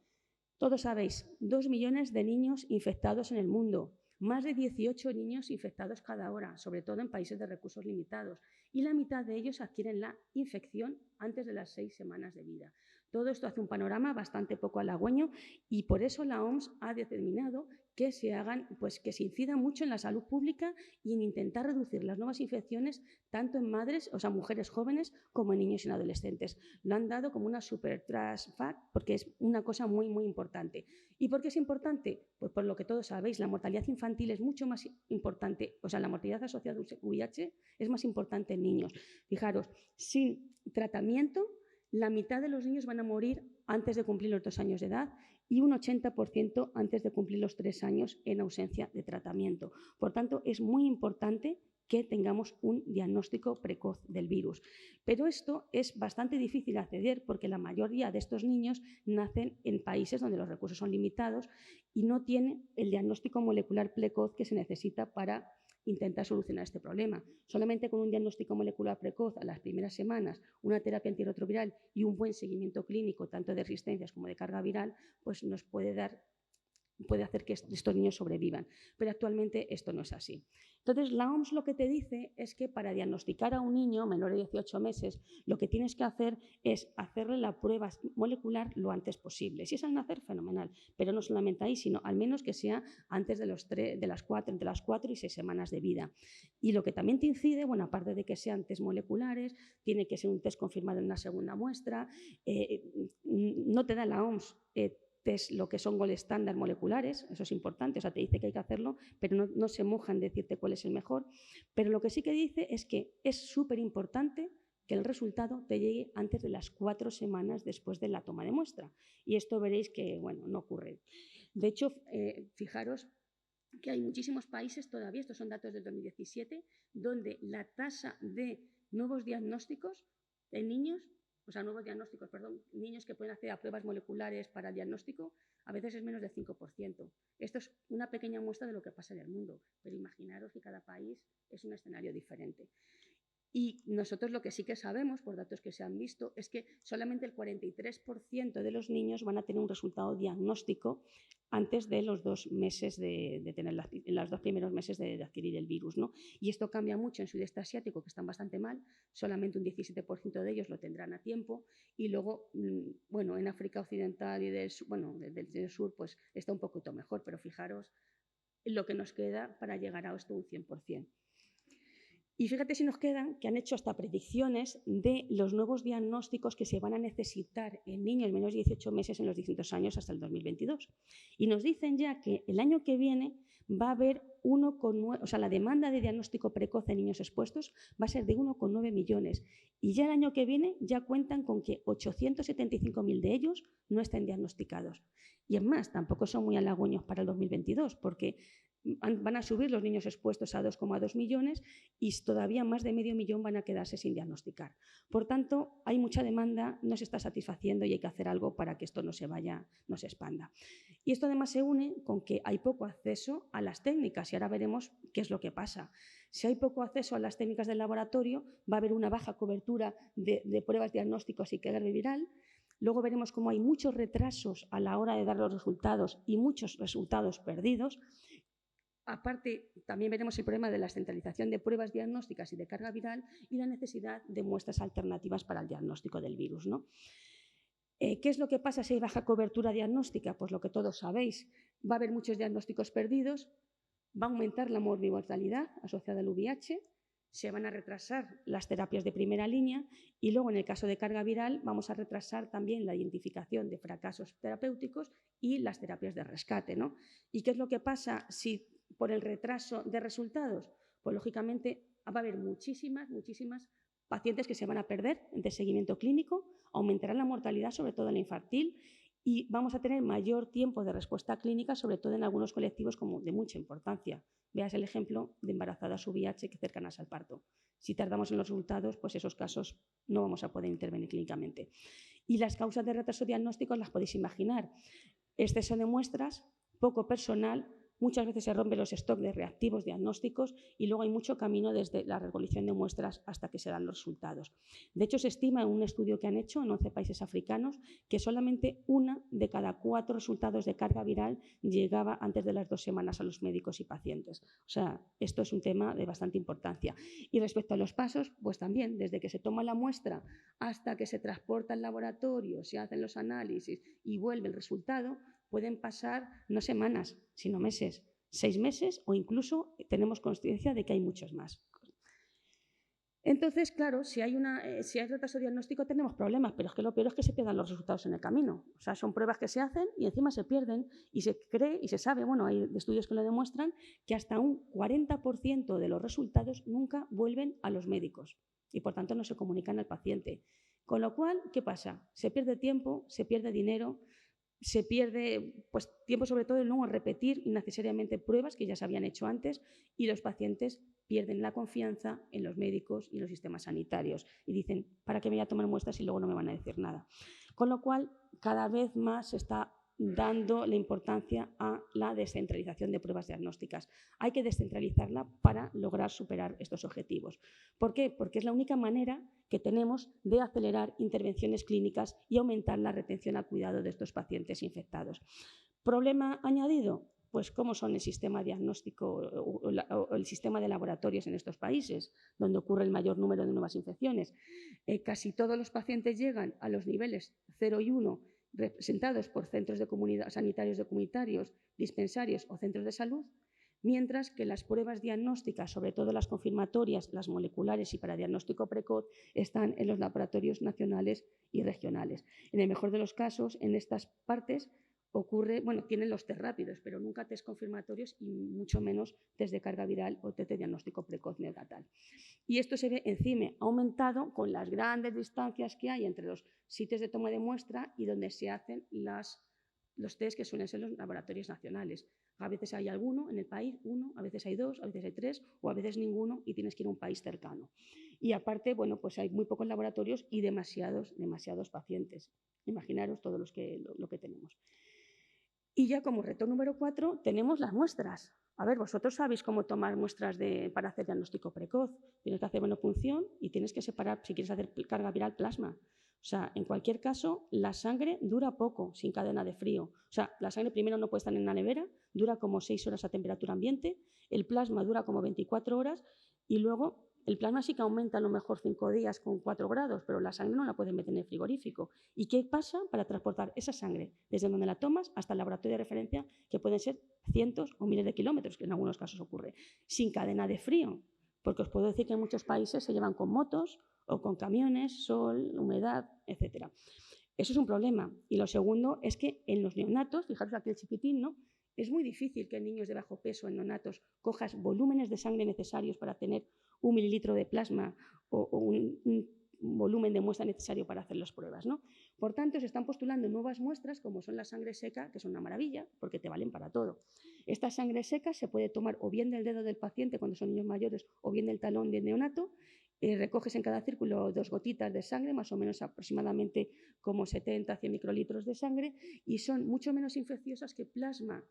B: Todos sabéis, 2 millones de niños infectados en el mundo, más de 18 niños infectados cada hora, sobre todo en países de recursos limitados, y la mitad de ellos adquieren la infección antes de las 6 semanas de vida. Todo esto hace un panorama bastante poco halagüeño y por eso la OMS ha determinado que se incida mucho en la salud pública y en intentar reducir las nuevas infecciones tanto en madres, o sea, mujeres jóvenes, como en niños y en adolescentes. Lo han dado como una super trash fact porque es una cosa muy, muy importante. ¿Y por qué es importante? Pues por lo que todos sabéis, la mortalidad infantil es mucho más importante, o sea, la mortalidad asociada al VIH es más importante en niños. Fijaros, sin tratamiento, la mitad de los niños van a morir antes de cumplir los 2 años de edad y un 80% antes de cumplir los 3 años en ausencia de tratamiento. Por tanto, es muy importante que tengamos un diagnóstico precoz del virus. Pero esto es bastante difícil de acceder porque la mayoría de estos niños nacen en países donde los recursos son limitados y no tienen el diagnóstico molecular precoz que se necesita para intentar solucionar este problema. Solamente con un diagnóstico molecular precoz a las primeras semanas, una terapia antirretroviral y un buen seguimiento clínico, tanto de resistencias como de carga viral, pues nos puede hacer que estos niños sobrevivan. Pero actualmente esto no es así. Entonces, la OMS lo que te dice es que para diagnosticar a un niño menor de 18 meses, lo que tienes que hacer es hacerle la prueba molecular lo antes posible. Si es al nacer, fenomenal, pero no solamente ahí, sino al menos que sea antes de entre las 4 y 6 semanas de vida. Y lo que también te incide, bueno, aparte de que sean test moleculares, tiene que ser un test confirmado en una segunda muestra, no te da la OMS test, lo que son gold estándar moleculares, eso es importante, o sea, te dice que hay que hacerlo, pero no se moja en decirte cuál es el mejor. Pero lo que sí que dice es que es súper importante que el resultado te llegue antes de las 4 semanas después de la toma de muestra. Y esto veréis que, bueno, no ocurre. De hecho, fijaros que hay muchísimos países todavía, estos son datos del 2017, donde la tasa de nuevos diagnósticos de niños, niños que pueden acceder a pruebas moleculares para el diagnóstico, a veces es menos del 5%. Esto es una pequeña muestra de lo que pasa en el mundo, pero imaginaros que cada país es un escenario diferente. Y nosotros lo que sí que sabemos, por datos que se han visto, es que solamente el 43% de los niños van a tener un resultado diagnóstico antes de los 2 meses de tener los 2 primeros meses de adquirir el virus, ¿no? Y esto cambia mucho en sudeste asiático, que están bastante mal, solamente un 17% de ellos lo tendrán a tiempo, y luego, bueno, en África Occidental y del sur, pues está un poquito mejor, pero fijaros lo que nos queda para llegar a esto un 100%. Y fíjate si nos quedan que han hecho hasta predicciones de los nuevos diagnósticos que se van a necesitar en niños menos de 18 meses en los distintos años hasta el 2022. Y nos dicen ya que el año que viene va a haber 1,9, o sea, la demanda de diagnóstico precoz en niños expuestos va a ser de 1,9 millones. Y ya el año que viene ya cuentan con que 875.000 de ellos no estén diagnosticados. Y es más, tampoco son muy halagüeños para el 2022, porque van a subir los niños expuestos a 2,2 millones y todavía más de medio millón van a quedarse sin diagnosticar. Por tanto, hay mucha demanda, no se está satisfaciendo y hay que hacer algo para que esto no se expanda. Y esto además se une con que hay poco acceso a las técnicas y ahora veremos qué es lo que pasa. Si hay poco acceso a las técnicas del laboratorio, va a haber una baja cobertura de pruebas diagnósticos y carga viral. Luego veremos cómo hay muchos retrasos a la hora de dar los resultados y muchos resultados perdidos. Aparte, también veremos el problema de la centralización de pruebas diagnósticas y de carga viral y la necesidad de muestras alternativas para el diagnóstico del virus, ¿no? ¿Qué es lo que pasa si hay baja cobertura diagnóstica? Pues lo que todos sabéis, va a haber muchos diagnósticos perdidos, va a aumentar la morbimortalidad asociada al VIH, se van a retrasar las terapias de primera línea y luego, en el caso de carga viral, vamos a retrasar también la identificación de fracasos terapéuticos y las terapias de rescate, ¿no? ¿Y qué es lo que pasa si por el retraso de resultados? Pues, lógicamente, va a haber muchísimas pacientes que se van a perder de seguimiento clínico, aumentará la mortalidad, sobre todo en la infantil, y vamos a tener mayor tiempo de respuesta clínica, sobre todo en algunos colectivos como de mucha importancia. Veas el ejemplo de embarazadas VIH que cercanas al parto. Si tardamos en los resultados, pues esos casos no vamos a poder intervenir clínicamente. Y las causas de retraso diagnóstico las podéis imaginar. Exceso de muestras, poco personal, muchas veces se rompen los stocks de reactivos diagnósticos y luego hay mucho camino desde la recolección de muestras hasta que se dan los resultados. De hecho, se estima en un estudio que han hecho en 11 países africanos que solamente 1 de cada 4 resultados de carga viral llegaba antes de las 2 semanas a los médicos y pacientes. O sea, esto es un tema de bastante importancia. Y respecto a los pasos, pues también, desde que se toma la muestra hasta que se transporta al laboratorio, se hacen los análisis y vuelve el resultado, pueden pasar no semanas, sino meses, 6 meses o incluso tenemos consciencia de que hay muchos más. Entonces, claro, si hay retraso diagnóstico tenemos problemas, pero es que lo peor es que se pierdan los resultados en el camino. O sea, son pruebas que se hacen y encima se pierden y se cree y se sabe, bueno, hay estudios que lo demuestran, que hasta un 40% de los resultados nunca vuelven a los médicos y por tanto no se comunican al paciente. Con lo cual, ¿qué pasa? Se pierde tiempo, se pierde dinero, se pierde pues, tiempo sobre todo en no repetir innecesariamente pruebas que ya se habían hecho antes y los pacientes pierden la confianza en los médicos y en los sistemas sanitarios y dicen, ¿para qué me voy a tomar muestras y luego no me van a decir nada? Con lo cual, cada vez más se está dando la importancia a la descentralización de pruebas diagnósticas. Hay que descentralizarla para lograr superar estos objetivos. ¿Por qué? Porque es la única manera que tenemos de acelerar intervenciones clínicas y aumentar la retención al cuidado de estos pacientes infectados. ¿Problema añadido? Pues cómo son el sistema diagnóstico o el sistema de laboratorios en estos países, donde ocurre el mayor número de nuevas infecciones. Casi todos los pacientes llegan a los niveles 0 y 1 representados por centros sanitarios de comunitarios, dispensarios o centros de salud, mientras que las pruebas diagnósticas, sobre todo las confirmatorias, las moleculares y para diagnóstico precoz, están en los laboratorios nacionales y regionales. En el mejor de los casos, en estas partes ocurre, bueno, tienen los test rápidos, pero nunca test confirmatorios y mucho menos test de carga viral o test de diagnóstico precoz neonatal. Y esto se ve encima aumentado con las grandes distancias que hay entre los sitios de toma de muestra y donde se hacen los test que suelen ser los laboratorios nacionales. A veces hay alguno en el país, uno, a veces hay 2, a veces hay 3 o a veces ninguno y tienes que ir a un país cercano. Y aparte, bueno, pues hay muy pocos laboratorios y demasiados pacientes. Imaginaros todo lo que tenemos. Y ya como reto número 4 tenemos las muestras. A ver, vosotros sabéis cómo tomar muestras para hacer diagnóstico precoz. Tienes que hacer venopunción y tienes que separar, si quieres hacer carga viral, plasma. O sea, en cualquier caso, la sangre dura poco, sin cadena de frío. O sea, la sangre primero no puede estar en la nevera, dura como 6 horas a temperatura ambiente, el plasma dura como 24 horas y luego el plasma sí que aumenta a lo mejor 5 días con 4 grados, pero la sangre no la puedes meter en el frigorífico. ¿Y qué pasa para transportar esa sangre desde donde la tomas hasta el laboratorio de referencia, que pueden ser cientos o miles de kilómetros, que en algunos casos ocurre, sin cadena de frío? Porque os puedo decir que en muchos países se llevan con motos o con camiones, sol, humedad, etc. Eso es un problema. Y lo segundo es que en los neonatos, fijaros aquí el chiquitín, ¿no? Es muy difícil que en niños de bajo peso, en neonatos, cojas volúmenes de sangre necesarios para tener 1 mililitro de plasma o un volumen de muestra necesario para hacer las pruebas, ¿no? Por tanto, se están postulando nuevas muestras, como son la sangre seca, que son una maravilla, porque te valen para todo. Esta sangre seca se puede tomar o bien del dedo del paciente cuando son niños mayores o bien del talón del neonato. Recoges en cada círculo 2 gotitas de sangre, más o menos aproximadamente como 70-100 microlitros de sangre, y son mucho menos infecciosas que plasma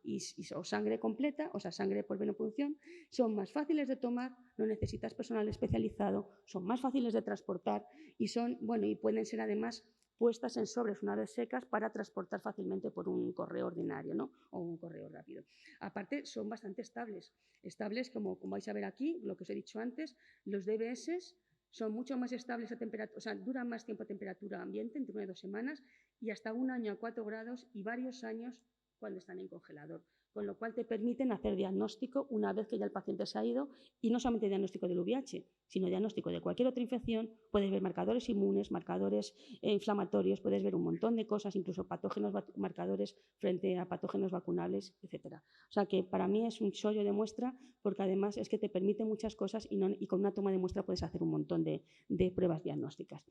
B: o sangre completa, o sea, sangre por venopunción. Son más fáciles de tomar, no necesitas personal especializado, son más fáciles de transportar y y pueden ser además puestas en sobres una vez secas para transportar fácilmente por un correo ordinario, ¿no? O un correo rápido. Aparte, son bastante estables como vais a ver aquí, lo que os he dicho antes. Los DBS son mucho más estables a temperatura, o sea, duran más tiempo a temperatura ambiente, entre 1 y 2 semanas, y hasta 1 año a 4 grados y varios años cuando están en congelador, con lo cual te permiten hacer diagnóstico una vez que ya el paciente se ha ido, y no solamente diagnóstico del VIH, sino diagnóstico de cualquier otra infección. Puedes ver marcadores inmunes, marcadores inflamatorios, puedes ver un montón de cosas, incluso patógenos marcadores frente a patógenos vacunables, etc. O sea que para mí es un chollo de muestra, porque además es que te permite muchas cosas y con una toma de muestra puedes hacer un montón de pruebas diagnósticas.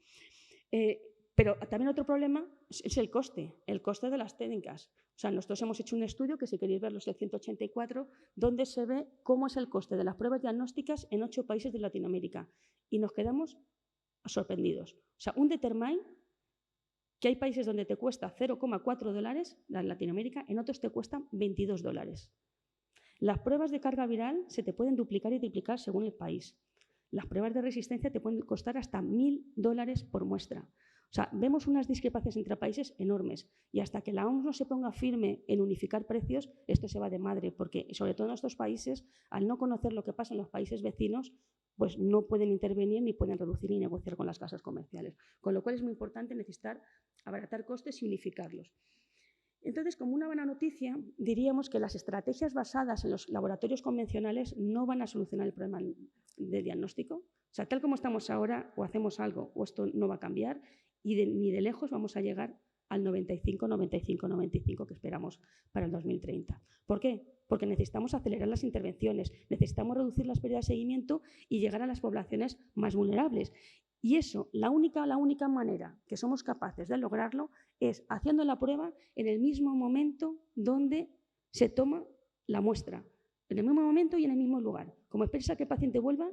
B: Pero también otro problema es el coste de las técnicas. O sea, nosotros hemos hecho un estudio, que si queréis verlo es el 184, donde se ve cómo es el coste de las pruebas diagnósticas en 8 países de Latinoamérica. Y nos quedamos sorprendidos. O sea, un Determine, que hay países donde te cuesta $0,4 en Latinoamérica, en otros te cuestan $22. Las pruebas de carga viral se te pueden duplicar y triplicar según el país. Las pruebas de resistencia te pueden costar hasta $1.000 por muestra. O sea, vemos unas discrepancias entre países enormes, y hasta que la OMS no se ponga firme en unificar precios, esto se va de madre, porque sobre todo en estos países, al no conocer lo que pasa en los países vecinos, pues no pueden intervenir ni pueden reducir ni negociar con las casas comerciales. Con lo cual es muy importante necesitar abaratar costes y unificarlos. Entonces, como una buena noticia, diríamos que las estrategias basadas en los laboratorios convencionales no van a solucionar el problema de diagnóstico. O sea, tal como estamos ahora, o hacemos algo o esto no va a cambiar, y ni de lejos vamos a llegar al 95 que esperamos para el 2030. ¿Por qué? Porque necesitamos acelerar las intervenciones, necesitamos reducir las pérdidas de seguimiento y llegar a las poblaciones más vulnerables. Y eso, la única manera que somos capaces de lograrlo es haciendo la prueba en el mismo momento donde se toma la muestra. En el mismo momento y en el mismo lugar. Como esperes a que el paciente vuelva,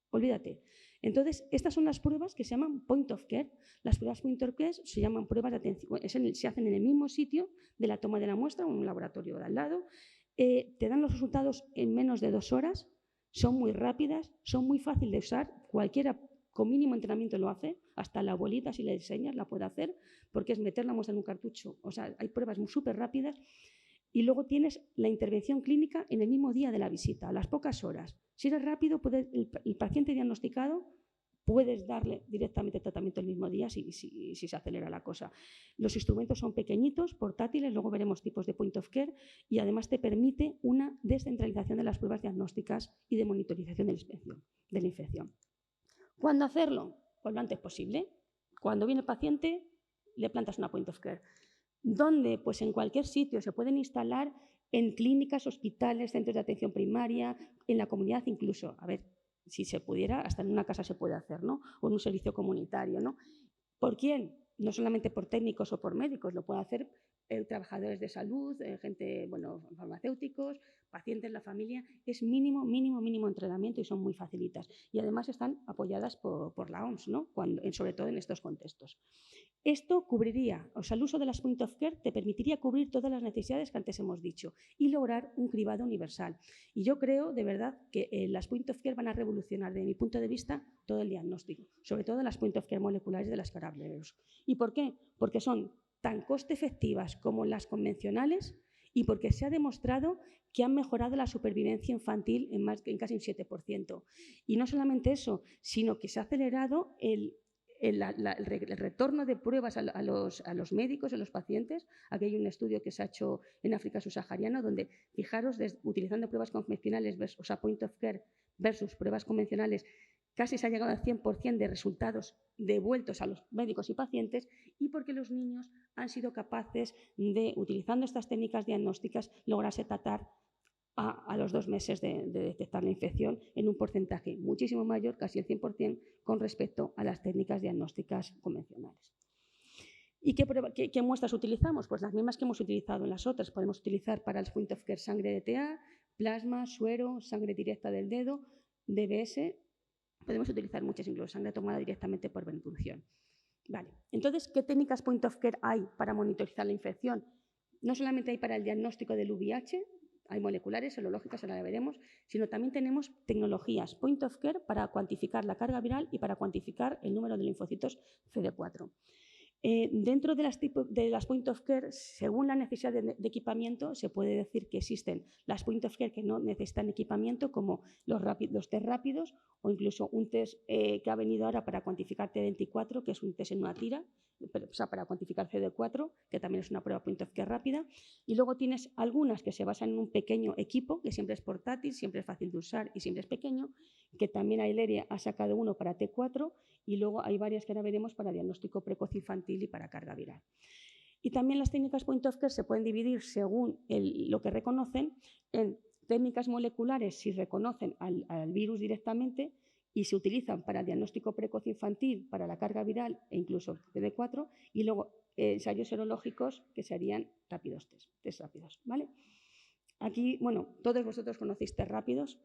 B: olvídate. Entonces, estas son las pruebas que se llaman point of care. Las pruebas point of care se llaman pruebas de atención, se hacen en el mismo sitio de la toma de la muestra, en un laboratorio de al lado. Te dan los resultados en menos de 2 horas, son muy rápidas, son muy fáciles de usar, cualquiera con mínimo entrenamiento lo hace, hasta la abuelita, si le enseñas, la puede hacer, porque es meter la muestra en un cartucho. O sea, hay pruebas súper rápidas. Y luego tienes la intervención clínica en el mismo día de la visita, a las pocas horas. Si eres rápido, el paciente diagnosticado, puedes darle directamente tratamiento el mismo día si se acelera la cosa. Los instrumentos son pequeñitos, portátiles, luego veremos tipos de point of care, y además te permite una descentralización de las pruebas diagnósticas y de monitorización de la infección. ¿Cuándo hacerlo? Pues lo antes posible. Cuando viene el paciente, le plantas una point of care. ¿Dónde? Pues en cualquier sitio. Se pueden instalar en clínicas, hospitales, centros de atención primaria, en la comunidad incluso. A ver, si se pudiera, hasta en una casa se puede hacer, ¿no? O en un servicio comunitario, ¿no? ¿Por quién? No solamente por técnicos o por médicos, lo puede hacer trabajadores de salud, gente, farmacéuticos, pacientes, la familia. Es mínimo entrenamiento y son muy facilitas. Y además están apoyadas por la OMS, ¿no? Sobre todo en estos contextos. Esto cubriría, o sea, el uso de las point of care te permitiría cubrir todas las necesidades que antes hemos dicho y lograr un cribado universal. Y yo creo, de verdad, que las point of care van a revolucionar, desde mi punto de vista, todo el diagnóstico, sobre todo las point of care moleculares de las que ahora hablaremos. ¿Y por qué? Porque son tan coste efectivas como las convencionales y porque se ha demostrado que han mejorado la supervivencia infantil en casi un 7%. Y no solamente eso, sino que se ha acelerado el retorno de pruebas a los médicos, a los pacientes. Aquí hay un estudio que se ha hecho en África subsahariana donde, fijaros, utilizando pruebas convencionales, o sea, point of care versus pruebas convencionales, casi se ha llegado al 100% de resultados devueltos a los médicos y pacientes, y porque los niños han sido capaces de, utilizando estas técnicas diagnósticas, lograrse tratar a los 2 meses de detectar la infección en un porcentaje muchísimo mayor, casi el 100%, con respecto a las técnicas diagnósticas convencionales. ¿Y qué muestras utilizamos? Pues las mismas que hemos utilizado en las otras. Podemos utilizar para el point of care sangre DTA, plasma, suero, sangre directa del dedo, DBS. Podemos utilizar muchas, incluso sangre tomada directamente por venopunción. Vale. Entonces, ¿qué técnicas point of care hay para monitorizar la infección? No solamente hay para el diagnóstico del VIH, hay moleculares, serológicas, ahora la veremos, sino también tenemos tecnologías point of care para cuantificar la carga viral y para cuantificar el número de linfocitos CD4. Dentro de las point of care, según la necesidad de equipamiento, se puede decir que existen las point of care que no necesitan equipamiento, como los test rápidos o incluso un test que ha venido ahora para cuantificar T24, que es un test en una tira, o sea, para cuantificar CD4, que también es una prueba point of care rápida. Y luego tienes algunas que se basan en un pequeño equipo, que siempre es portátil, siempre es fácil de usar y siempre es pequeño, que también Aileria ha sacado uno para T4 y luego hay varias que ahora veremos para diagnóstico precoz infantil y para carga viral. Y también las técnicas point of care se pueden dividir según lo que reconocen en técnicas moleculares si reconocen al virus directamente y se utilizan para el diagnóstico precoz infantil, para la carga viral e incluso CD4, y luego ensayos serológicos que serían rápidos, test rápidos, ¿vale? Aquí, bueno, todos vosotros conocéis test rápidos.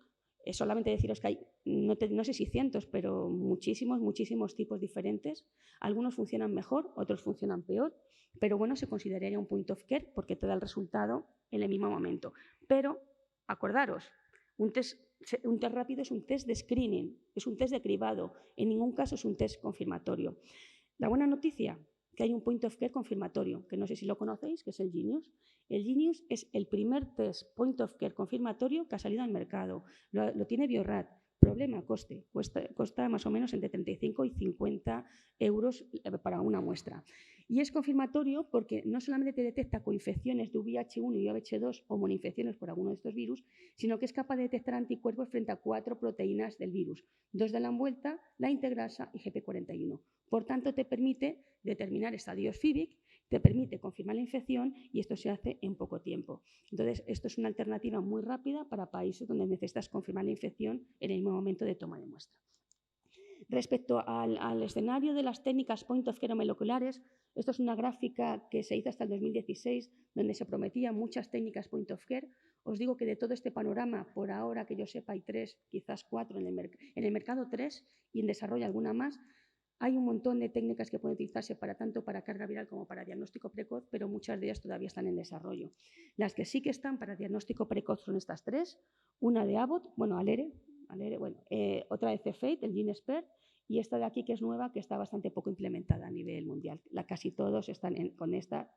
B: Solamente deciros que hay, no sé si cientos, pero muchísimos tipos diferentes. Algunos funcionan mejor, otros funcionan peor, pero bueno, se consideraría un point of care porque te da el resultado en el mismo momento. Pero, acordaros, un test rápido es un test de screening, es un test de cribado, en ningún caso es un test confirmatorio. La buena noticia, que hay un point of care confirmatorio, que no sé si lo conocéis, que es el Genius. El Genius es el primer test point of care confirmatorio que ha salido al mercado. Lo tiene Biorad. Problema, coste. Cuesta más o menos entre 35 y 50 euros para una muestra. Y es confirmatorio porque no solamente te detecta coinfecciones de VIH1 y VIH2 o monoinfecciones por alguno de estos virus, sino que es capaz de detectar anticuerpos frente a 4 proteínas del virus, 2 de la envuelta, la integrasa y GP41. Por tanto, te permite determinar estadios FIBIC, te permite confirmar la infección y esto se hace en poco tiempo. Entonces, esto es una alternativa muy rápida para países donde necesitas confirmar la infección en el mismo momento de toma de muestra. Respecto al escenario de las técnicas point of care moleculares, esto es una gráfica que se hizo hasta el 2016, donde se prometían muchas técnicas point of care. Os digo que de todo este panorama, por ahora que yo sepa, hay 3, quizás 4 en el mercado 3 y en desarrollo alguna más. Hay un montón de técnicas que pueden utilizarse tanto para carga viral como para diagnóstico precoz, pero muchas de ellas todavía están en desarrollo. Las que sí que están para diagnóstico precoz son estas 3, una de Abbott, bueno, Alere, otra de Cepheid, el GeneSpert, y esta de aquí que es nueva, que está bastante poco implementada a nivel mundial. Casi todos están con esta,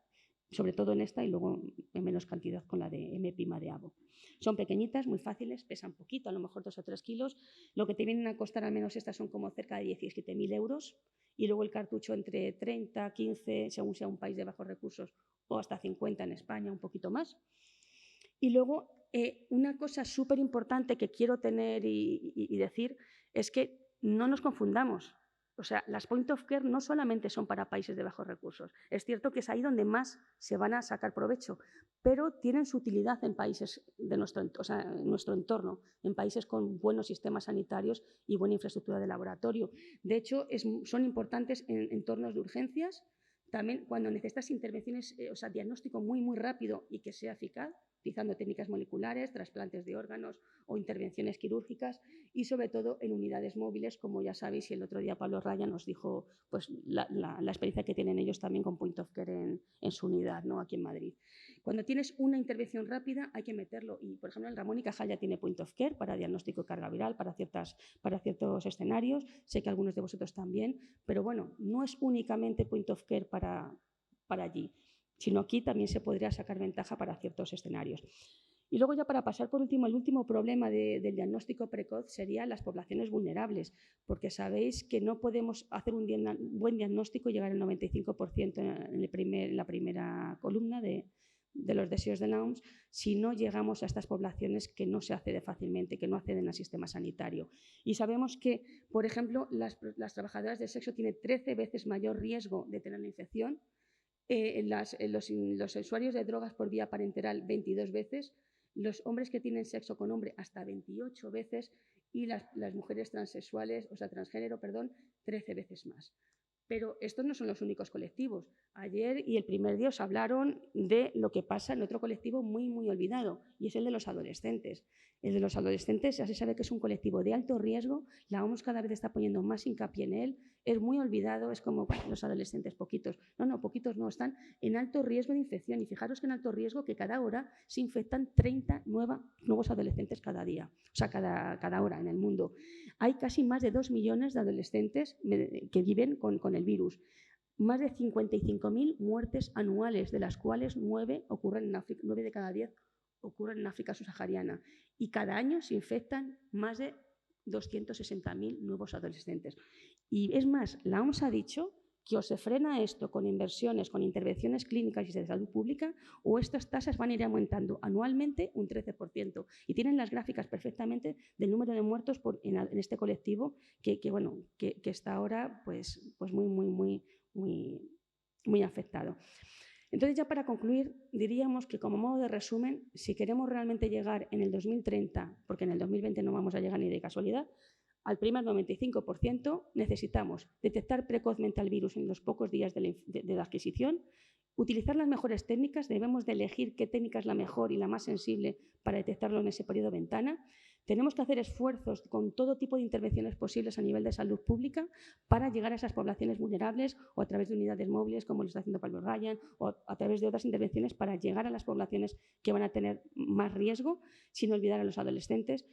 B: sobre todo en esta y luego en menos cantidad con la de M' de Abbott. Son pequeñitas, muy fáciles, pesan poquito, a lo mejor 2 o 3 kilos. Lo que te vienen a costar, al menos estas son como cerca de 17.000 euros. Y luego el cartucho entre 30, 15, según sea un país de bajos recursos, o hasta 50 en España, un poquito más. Y luego, una cosa súper importante que quiero tener y decir es que no nos confundamos. O sea, las point of care no solamente son para países de bajos recursos. Es cierto que es ahí donde más se van a sacar provecho, pero tienen su utilidad en países de en nuestro entorno, en países con buenos sistemas sanitarios y buena infraestructura de laboratorio. De hecho, son importantes en entornos de urgencias, también cuando necesitas intervenciones, diagnóstico muy rápido y que sea eficaz, utilizando técnicas moleculares, trasplantes de órganos o intervenciones quirúrgicas y sobre todo en unidades móviles, como ya sabéis, y el otro día Pablo Raya nos dijo pues, la experiencia que tienen ellos también con Point of Care en su unidad, ¿no? Aquí en Madrid. Cuando tienes una intervención rápida hay que meterlo y, por ejemplo, el Ramón y Cajal ya tiene Point of Care para diagnóstico de carga viral, para ciertos escenarios, sé que algunos de vosotros también, pero bueno, no es únicamente Point of Care para allí, sino aquí también se podría sacar ventaja para ciertos escenarios. Y luego ya para pasar por último, el último problema del diagnóstico precoz serían las poblaciones vulnerables, porque sabéis que no podemos hacer un buen diagnóstico y llegar al 95% en la primera columna de los deseos de la OMS si no llegamos a estas poblaciones que no se accede fácilmente, que no acceden al sistema sanitario. Y sabemos que, por ejemplo, las trabajadoras del sexo tienen 13 veces mayor riesgo de tener la infección, los usuarios de drogas por vía parenteral 22 veces, los hombres que tienen sexo con hombre hasta 28 veces y las mujeres transexuales, transgénero, 13 veces más. Pero estos no son los únicos colectivos. Ayer y el primer día os hablaron de lo que pasa en otro colectivo muy, muy olvidado, y es el de los adolescentes. El de los adolescentes ya se sabe que es un colectivo de alto riesgo, la OMS cada vez está poniendo más hincapié en él, es muy olvidado, es como bueno, los adolescentes poquitos. No, poquitos no, están en alto riesgo de infección. Y fijaros que en alto riesgo que cada hora se infectan 30 nuevos adolescentes cada día, o sea, cada hora en el mundo. Hay casi más de 2 millones de adolescentes que viven con el virus. Más de 55.000 muertes anuales, de las cuales 9 ocurren en África, 9 de cada 10 ocurren en África subsahariana. Y cada año se infectan más de 260.000 nuevos adolescentes. Y es más, la OMS ha dicho que o se frena esto con inversiones, con intervenciones clínicas y de salud pública, o estas tasas van a ir aumentando anualmente un 13%. Y tienen las gráficas perfectamente del número de muertos en este colectivo que está ahora pues muy afectado. Entonces, ya para concluir, diríamos que como modo de resumen, si queremos realmente llegar en el 2030, porque en el 2020 no vamos a llegar ni de casualidad, al primer 95%, necesitamos detectar precozmente al virus en los pocos días de la adquisición, utilizar las mejores técnicas, debemos de elegir qué técnica es la mejor y la más sensible para detectarlo en ese periodo ventana. Tenemos que hacer esfuerzos con todo tipo de intervenciones posibles a nivel de salud pública para llegar a esas poblaciones vulnerables o a través de unidades móviles, como lo está haciendo Pablo Ryan, o a través de otras intervenciones para llegar a las poblaciones que van a tener más riesgo, sin olvidar a los adolescentes.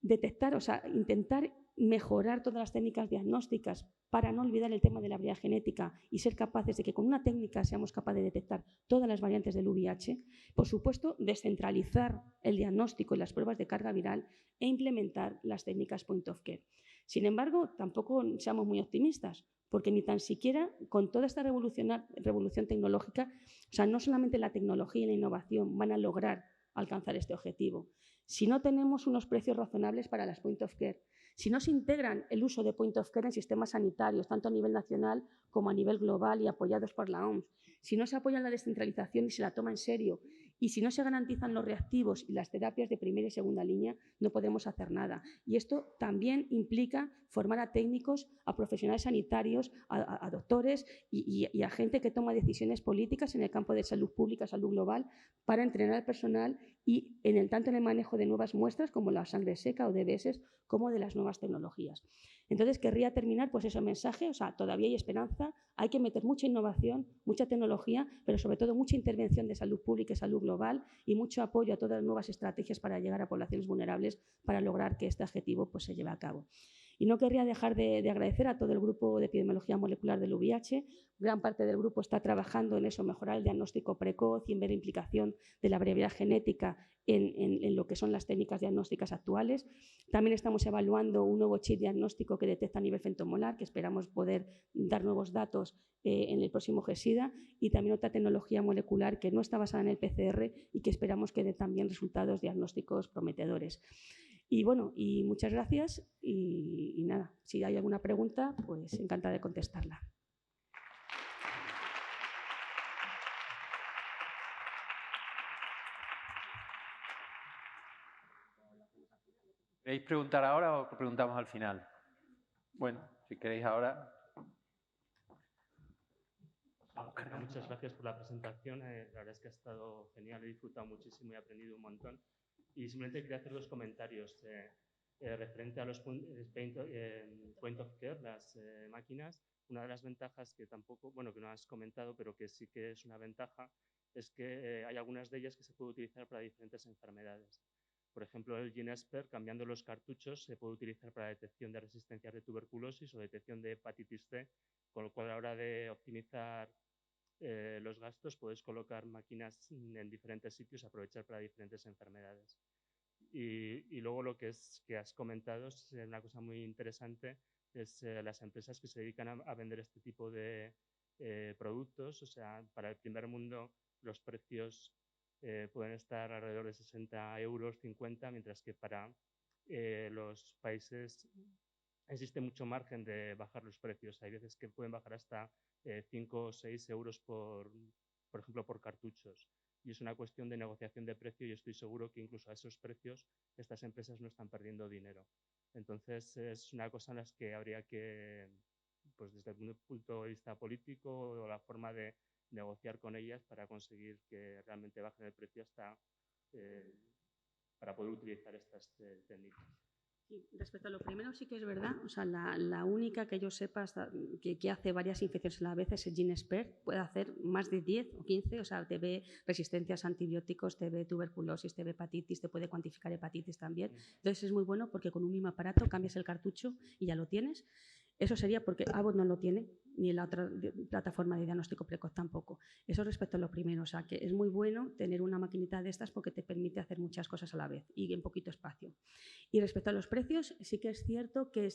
B: Detectar, o sea, intentar mejorar todas las técnicas diagnósticas para no olvidar el tema de la variedad genética y ser capaces de que con una técnica seamos capaces de detectar todas las variantes del VIH. Por supuesto, descentralizar el diagnóstico y las pruebas de carga viral e implementar las técnicas point of care. Sin embargo, tampoco seamos muy optimistas, porque ni tan siquiera con toda esta revolución tecnológica, o sea, no solamente la tecnología y la innovación van a lograr alcanzar este objetivo. Si no tenemos unos precios razonables para las point of care, si no se integran el uso de point of care en sistemas sanitarios, tanto a nivel nacional como a nivel global y apoyados por la OMS, si no se apoya la descentralización y se la toma en serio, y si no se garantizan los reactivos y las terapias de primera y segunda línea, no podemos hacer nada. Y esto también implica formar a técnicos, a profesionales sanitarios, a doctores y a gente que toma decisiones políticas en el campo de salud pública, salud global, para entrenar al personal y tanto en el manejo de nuevas muestras como la sangre seca o DBS, como de las nuevas tecnologías. Entonces, querría terminar pues ese mensaje, o sea, todavía hay esperanza, hay que meter mucha innovación, mucha tecnología, pero sobre todo mucha intervención de salud pública y salud global y mucho apoyo a todas las nuevas estrategias para llegar a poblaciones vulnerables para lograr que este objetivo pues, se lleve a cabo. Y no querría dejar de agradecer a todo el grupo de epidemiología molecular del VIH. Gran parte del grupo está trabajando en eso, mejorar el diagnóstico precoz y en ver la implicación de la variabilidad genética en lo que son las técnicas diagnósticas actuales. También estamos evaluando un nuevo chip diagnóstico que detecta a nivel femtomolar, que esperamos poder dar nuevos datos en el próximo GESIDA, y también otra tecnología molecular que no está basada en el PCR y que esperamos que dé también resultados diagnósticos prometedores. Y bueno, y muchas gracias y nada, si hay alguna pregunta, pues encantada de contestarla.
A: ¿Queréis preguntar ahora o preguntamos al final? Bueno, si queréis ahora.
C: Muchas gracias por la presentación. La verdad es que ha estado genial, he disfrutado muchísimo y he aprendido un montón. Y simplemente quería hacer dos comentarios referente a los point of care, las máquinas. Una de las ventajas que tampoco, bueno, que no has comentado, pero que sí que es una ventaja, es que hay algunas de ellas que se puede utilizar para diferentes enfermedades. Por ejemplo, el GeneSpert, cambiando los cartuchos, se puede utilizar para detección de resistencias de tuberculosis o detección de hepatitis C, con lo cual a la hora de optimizar los gastos puedes colocar máquinas en diferentes sitios, aprovechar para diferentes enfermedades. Y luego lo que has comentado es una cosa muy interesante, es las empresas que se dedican a vender este tipo de productos. O sea, para el primer mundo los precios pueden estar alrededor de 60 euros, 50, mientras que para los países existe mucho margen de bajar los precios. Hay veces que pueden bajar hasta 5 o 6 euros por ejemplo, por cartuchos. Y es una cuestión de negociación de precio y estoy seguro que incluso a esos precios estas empresas no están perdiendo dinero. Entonces, es una cosa en la que habría que pues desde el punto de vista político o la forma de negociar con ellas para conseguir que realmente bajen el precio hasta para poder utilizar estas técnicas.
B: Sí, respecto a lo primero sí que es verdad, o sea, la única que yo sepa que hace varias infecciones a la vez es el GeneXpert, puede hacer más de 10 o 15, o sea, te ve resistencias a antibióticos, te ve tuberculosis, te ve hepatitis, te puede cuantificar hepatitis también. Entonces es muy bueno porque con un mismo aparato cambias el cartucho y ya lo tienes. Eso sería porque Abbott no lo tiene, ni la otra plataforma de diagnóstico precoz tampoco. Eso respecto a lo primero, o sea, que es muy bueno tener una maquinita de estas porque te permite hacer muchas cosas a la vez y en poquito espacio. Y respecto a los precios, sí que es cierto que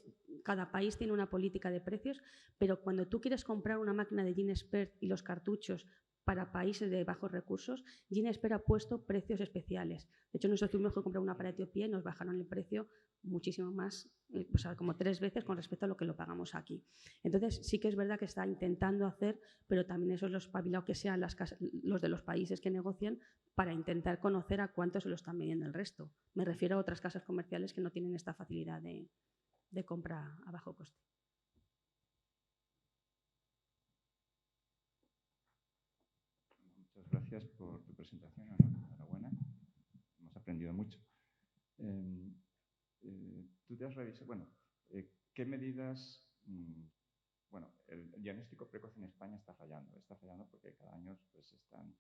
B: cada país tiene una política de precios, pero cuando tú quieres comprar una máquina de GeneXpert y los cartuchos para países de bajos recursos, GeneXpert ha puesto precios especiales. De hecho, nosotros tuvimos que comprar una para Etiopía y nos bajaron el precio muchísimo más, o sea, como 3 veces con respecto a lo que lo pagamos aquí. Entonces, sí que es verdad que está intentando hacer, pero también eso es lo espabilado que sean los de los países que negocian para intentar conocer a cuánto se lo están vendiendo el resto. Me refiero a otras casas comerciales que no tienen esta facilidad de compra a bajo coste.
D: Muchas gracias por tu presentación. Enhorabuena. Hemos aprendido mucho. Tú te has revisado, bueno, ¿qué medidas? Bueno, el diagnóstico precoz en España está fallando. Está fallando porque cada año pues, están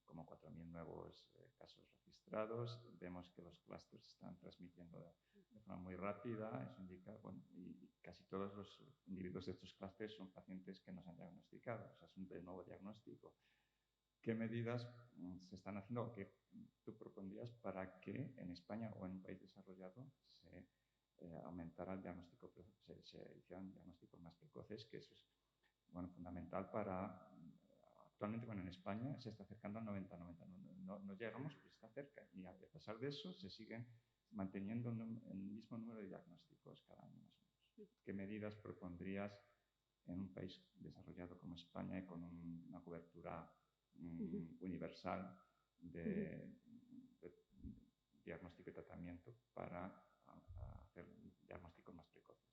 D: como 4.000 nuevos casos registrados. Vemos que los clústeres están transmitiendo de forma muy rápida. Eso indica, bueno, y casi todos los individuos de estos clústeres son pacientes que no se han diagnosticado. O sea, es un nuevo diagnóstico. ¿Qué medidas se están haciendo o qué tú propondrías para que en España o en un país desarrollado se aumentara el diagnóstico, se hicieran diagnósticos más precoces, que eso es bueno, fundamental para... Actualmente, bueno, en España se está acercando al 90, no llegamos, pero está cerca. Y a pesar de eso, se siguen manteniendo el mismo número de diagnósticos cada año más o menos. ¿Qué medidas propondrías en un país desarrollado como España y con una cobertura universal de diagnóstico y tratamiento para hacer diagnósticos más precoces?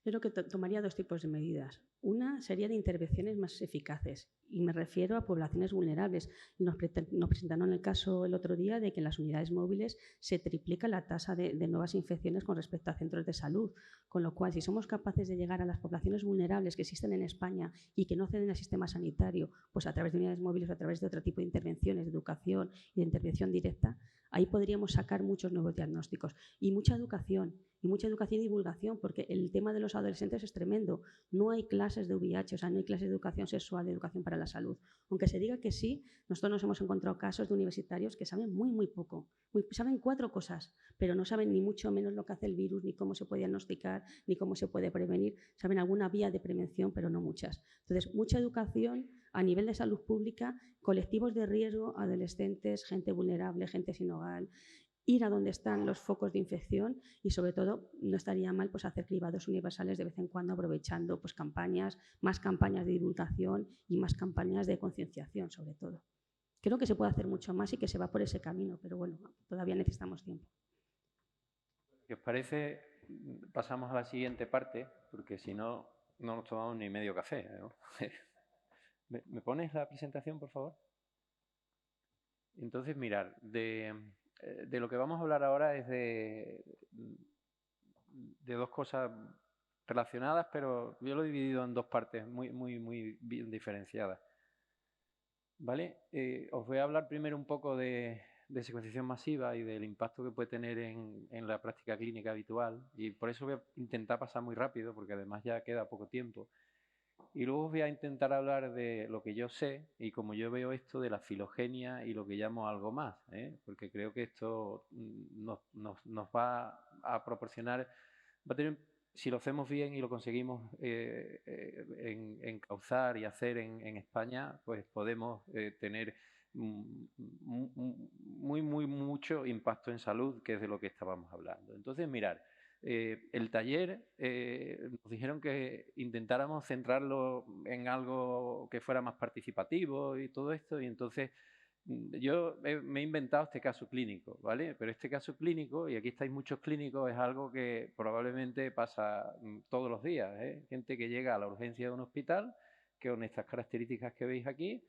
B: Yo creo que tomaría 2 tipos de medidas. Una sería de intervenciones más eficaces y me refiero a poblaciones vulnerables. Nos presentaron el caso el otro día de que en las unidades móviles se triplica la tasa de nuevas infecciones con respecto a centros de salud, con lo cual si somos capaces de llegar a las poblaciones vulnerables que existen en España y que no acceden al sistema sanitario, pues a través de unidades móviles o a través de otro tipo de intervenciones, de educación y de intervención directa, ahí podríamos sacar muchos nuevos diagnósticos y mucha educación y divulgación, porque el tema de los adolescentes es tremendo. No hay clases de VIH, o sea, no hay clases de educación sexual, de educación para la salud. Aunque se diga que sí, nosotros nos hemos encontrado casos de universitarios que saben muy poco. Saben 4 cosas, pero no saben ni mucho menos lo que hace el virus, ni cómo se puede diagnosticar, ni cómo se puede prevenir. Saben alguna vía de prevención, pero no muchas. Entonces, mucha educación a nivel de salud pública, colectivos de riesgo, adolescentes, gente vulnerable, gente sin hogar, ir a donde están los focos de infección y, sobre todo, no estaría mal pues, hacer cribados universales de vez en cuando, aprovechando pues, más campañas de divulgación y más campañas de concienciación, sobre todo. Creo que se puede hacer mucho más y que se va por ese camino, pero bueno, todavía necesitamos tiempo.
A: Si os parece, pasamos a la siguiente parte, porque si no, no nos tomamos ni medio café, ¿no? ¿Me pones la presentación, por favor? Entonces, mirar, de lo que vamos a hablar ahora es de 2 cosas relacionadas, pero yo lo he dividido en 2 partes muy bien diferenciadas. ¿Vale? Os voy a hablar primero un poco de secuenciación masiva y del impacto que puede tener en la práctica clínica habitual, y por eso voy a intentar pasar muy rápido, porque además ya queda poco tiempo. Y luego os voy a intentar hablar de lo que yo sé y como yo veo esto de la filogenia y lo que llamo algo más, porque creo que esto nos va a proporcionar, si lo hacemos bien y lo conseguimos encauzar y hacer en España, pues podemos tener mucho impacto en salud, que es de lo que estábamos hablando. Entonces, mirad, el taller nos dijeron que intentáramos centrarlo en algo que fuera más participativo y todo esto, y entonces yo me he inventado este caso clínico, ¿vale? Pero este caso clínico, y aquí estáis muchos clínicos, es algo que probablemente pasa todos los días, ¿eh? Gente que llega a la urgencia de un hospital, que con estas características que veis aquí,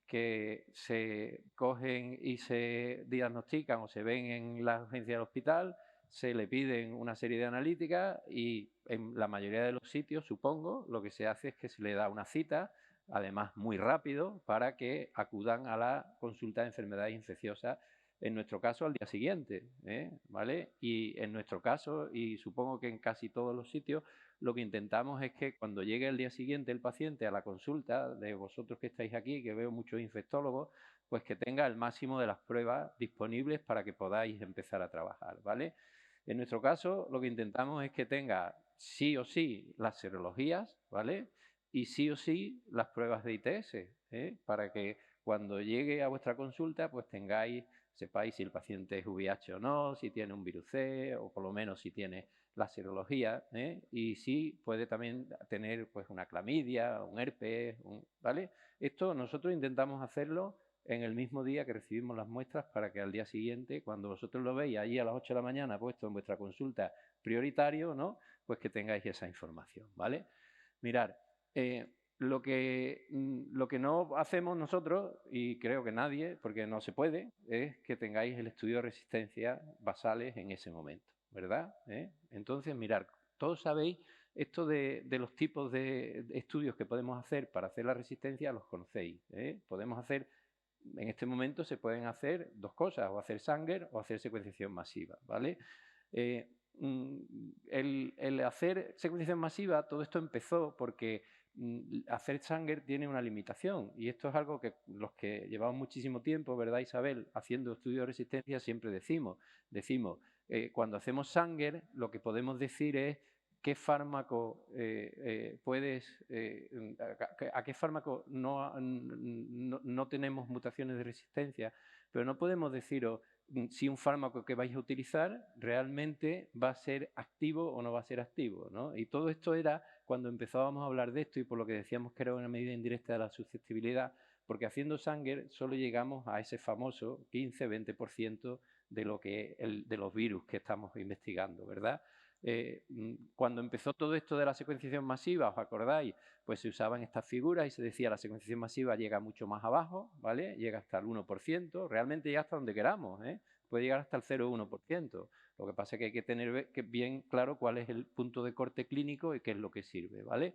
A: que se cogen y se diagnostican o se ven en la urgencia del hospital, se le piden una serie de analíticas y en la mayoría de los sitios, supongo, lo que se hace es que se le da una cita, además muy rápido, para que acudan a la consulta de enfermedades infecciosas, en nuestro caso al día siguiente, ¿vale? Y en nuestro caso, y supongo que en casi todos los sitios, lo que intentamos es que cuando llegue el día siguiente el paciente a la consulta, de vosotros que estáis aquí, que veo muchos infectólogos, pues que tenga el máximo de las pruebas disponibles para que podáis empezar a trabajar, ¿vale? En nuestro caso, lo que intentamos es que tenga sí o sí las serologías, ¿vale? Y sí o sí las pruebas de ITS, para que cuando llegue a vuestra consulta, pues sepáis si el paciente es VIH o no, si tiene un virus C, o por lo menos si tiene la serología, y si puede también tener pues una clamidia, un herpes, ¿vale? Esto nosotros intentamos hacerlo en el mismo día que recibimos las muestras para que al día siguiente, cuando vosotros lo veis allí a las 8 de la mañana puesto en vuestra consulta prioritario, ¿no? Pues que tengáis esa información, ¿vale? Mirad, lo que no hacemos nosotros, y creo que nadie, porque no se puede, es que tengáis el estudio de resistencia basales en ese momento, ¿verdad? Entonces, mirad, todos sabéis esto de los tipos de estudios que podemos hacer para hacer la resistencia, los conocéis. Podemos hacer, en este momento se pueden hacer dos cosas, o hacer Sanger o hacer secuenciación masiva, ¿vale? El hacer secuenciación masiva, todo esto empezó porque hacer Sanger tiene una limitación, y esto es algo que los que llevamos muchísimo tiempo, ¿verdad, Isabel?, haciendo estudios de resistencia siempre decimos cuando hacemos Sanger, lo que podemos decir es qué fármaco a qué fármaco no tenemos mutaciones de resistencia, pero no podemos deciros si un fármaco que vais a utilizar realmente va a ser activo o no va a ser activo, ¿no? Y todo esto era cuando empezábamos a hablar de esto, y por lo que decíamos que era una medida indirecta de la susceptibilidad, porque haciendo Sanger solo llegamos a ese famoso 15-20% de los virus que estamos investigando, ¿verdad? Cuando empezó todo esto de la secuenciación masiva, ¿os acordáis? Pues se usaban estas figuras y se decía la secuenciación masiva llega mucho más abajo, ¿vale? Llega hasta el 1%, realmente llega hasta donde queramos, puede llegar hasta el 0,1%. Lo que pasa es que hay que tener bien claro cuál es el punto de corte clínico y qué es lo que sirve, ¿vale?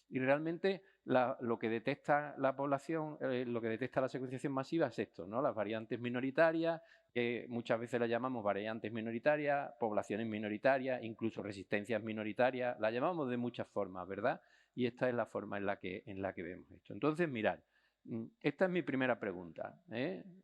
A: Y realmente lo que detecta la población, lo que detecta la secuenciación masiva es esto, ¿no? Las variantes minoritarias, que muchas veces las llamamos variantes minoritarias, poblaciones minoritarias, incluso resistencias minoritarias, las llamamos de muchas formas, ¿verdad? Y esta es la forma en la que vemos esto. Entonces, mirad, esta es mi primera pregunta,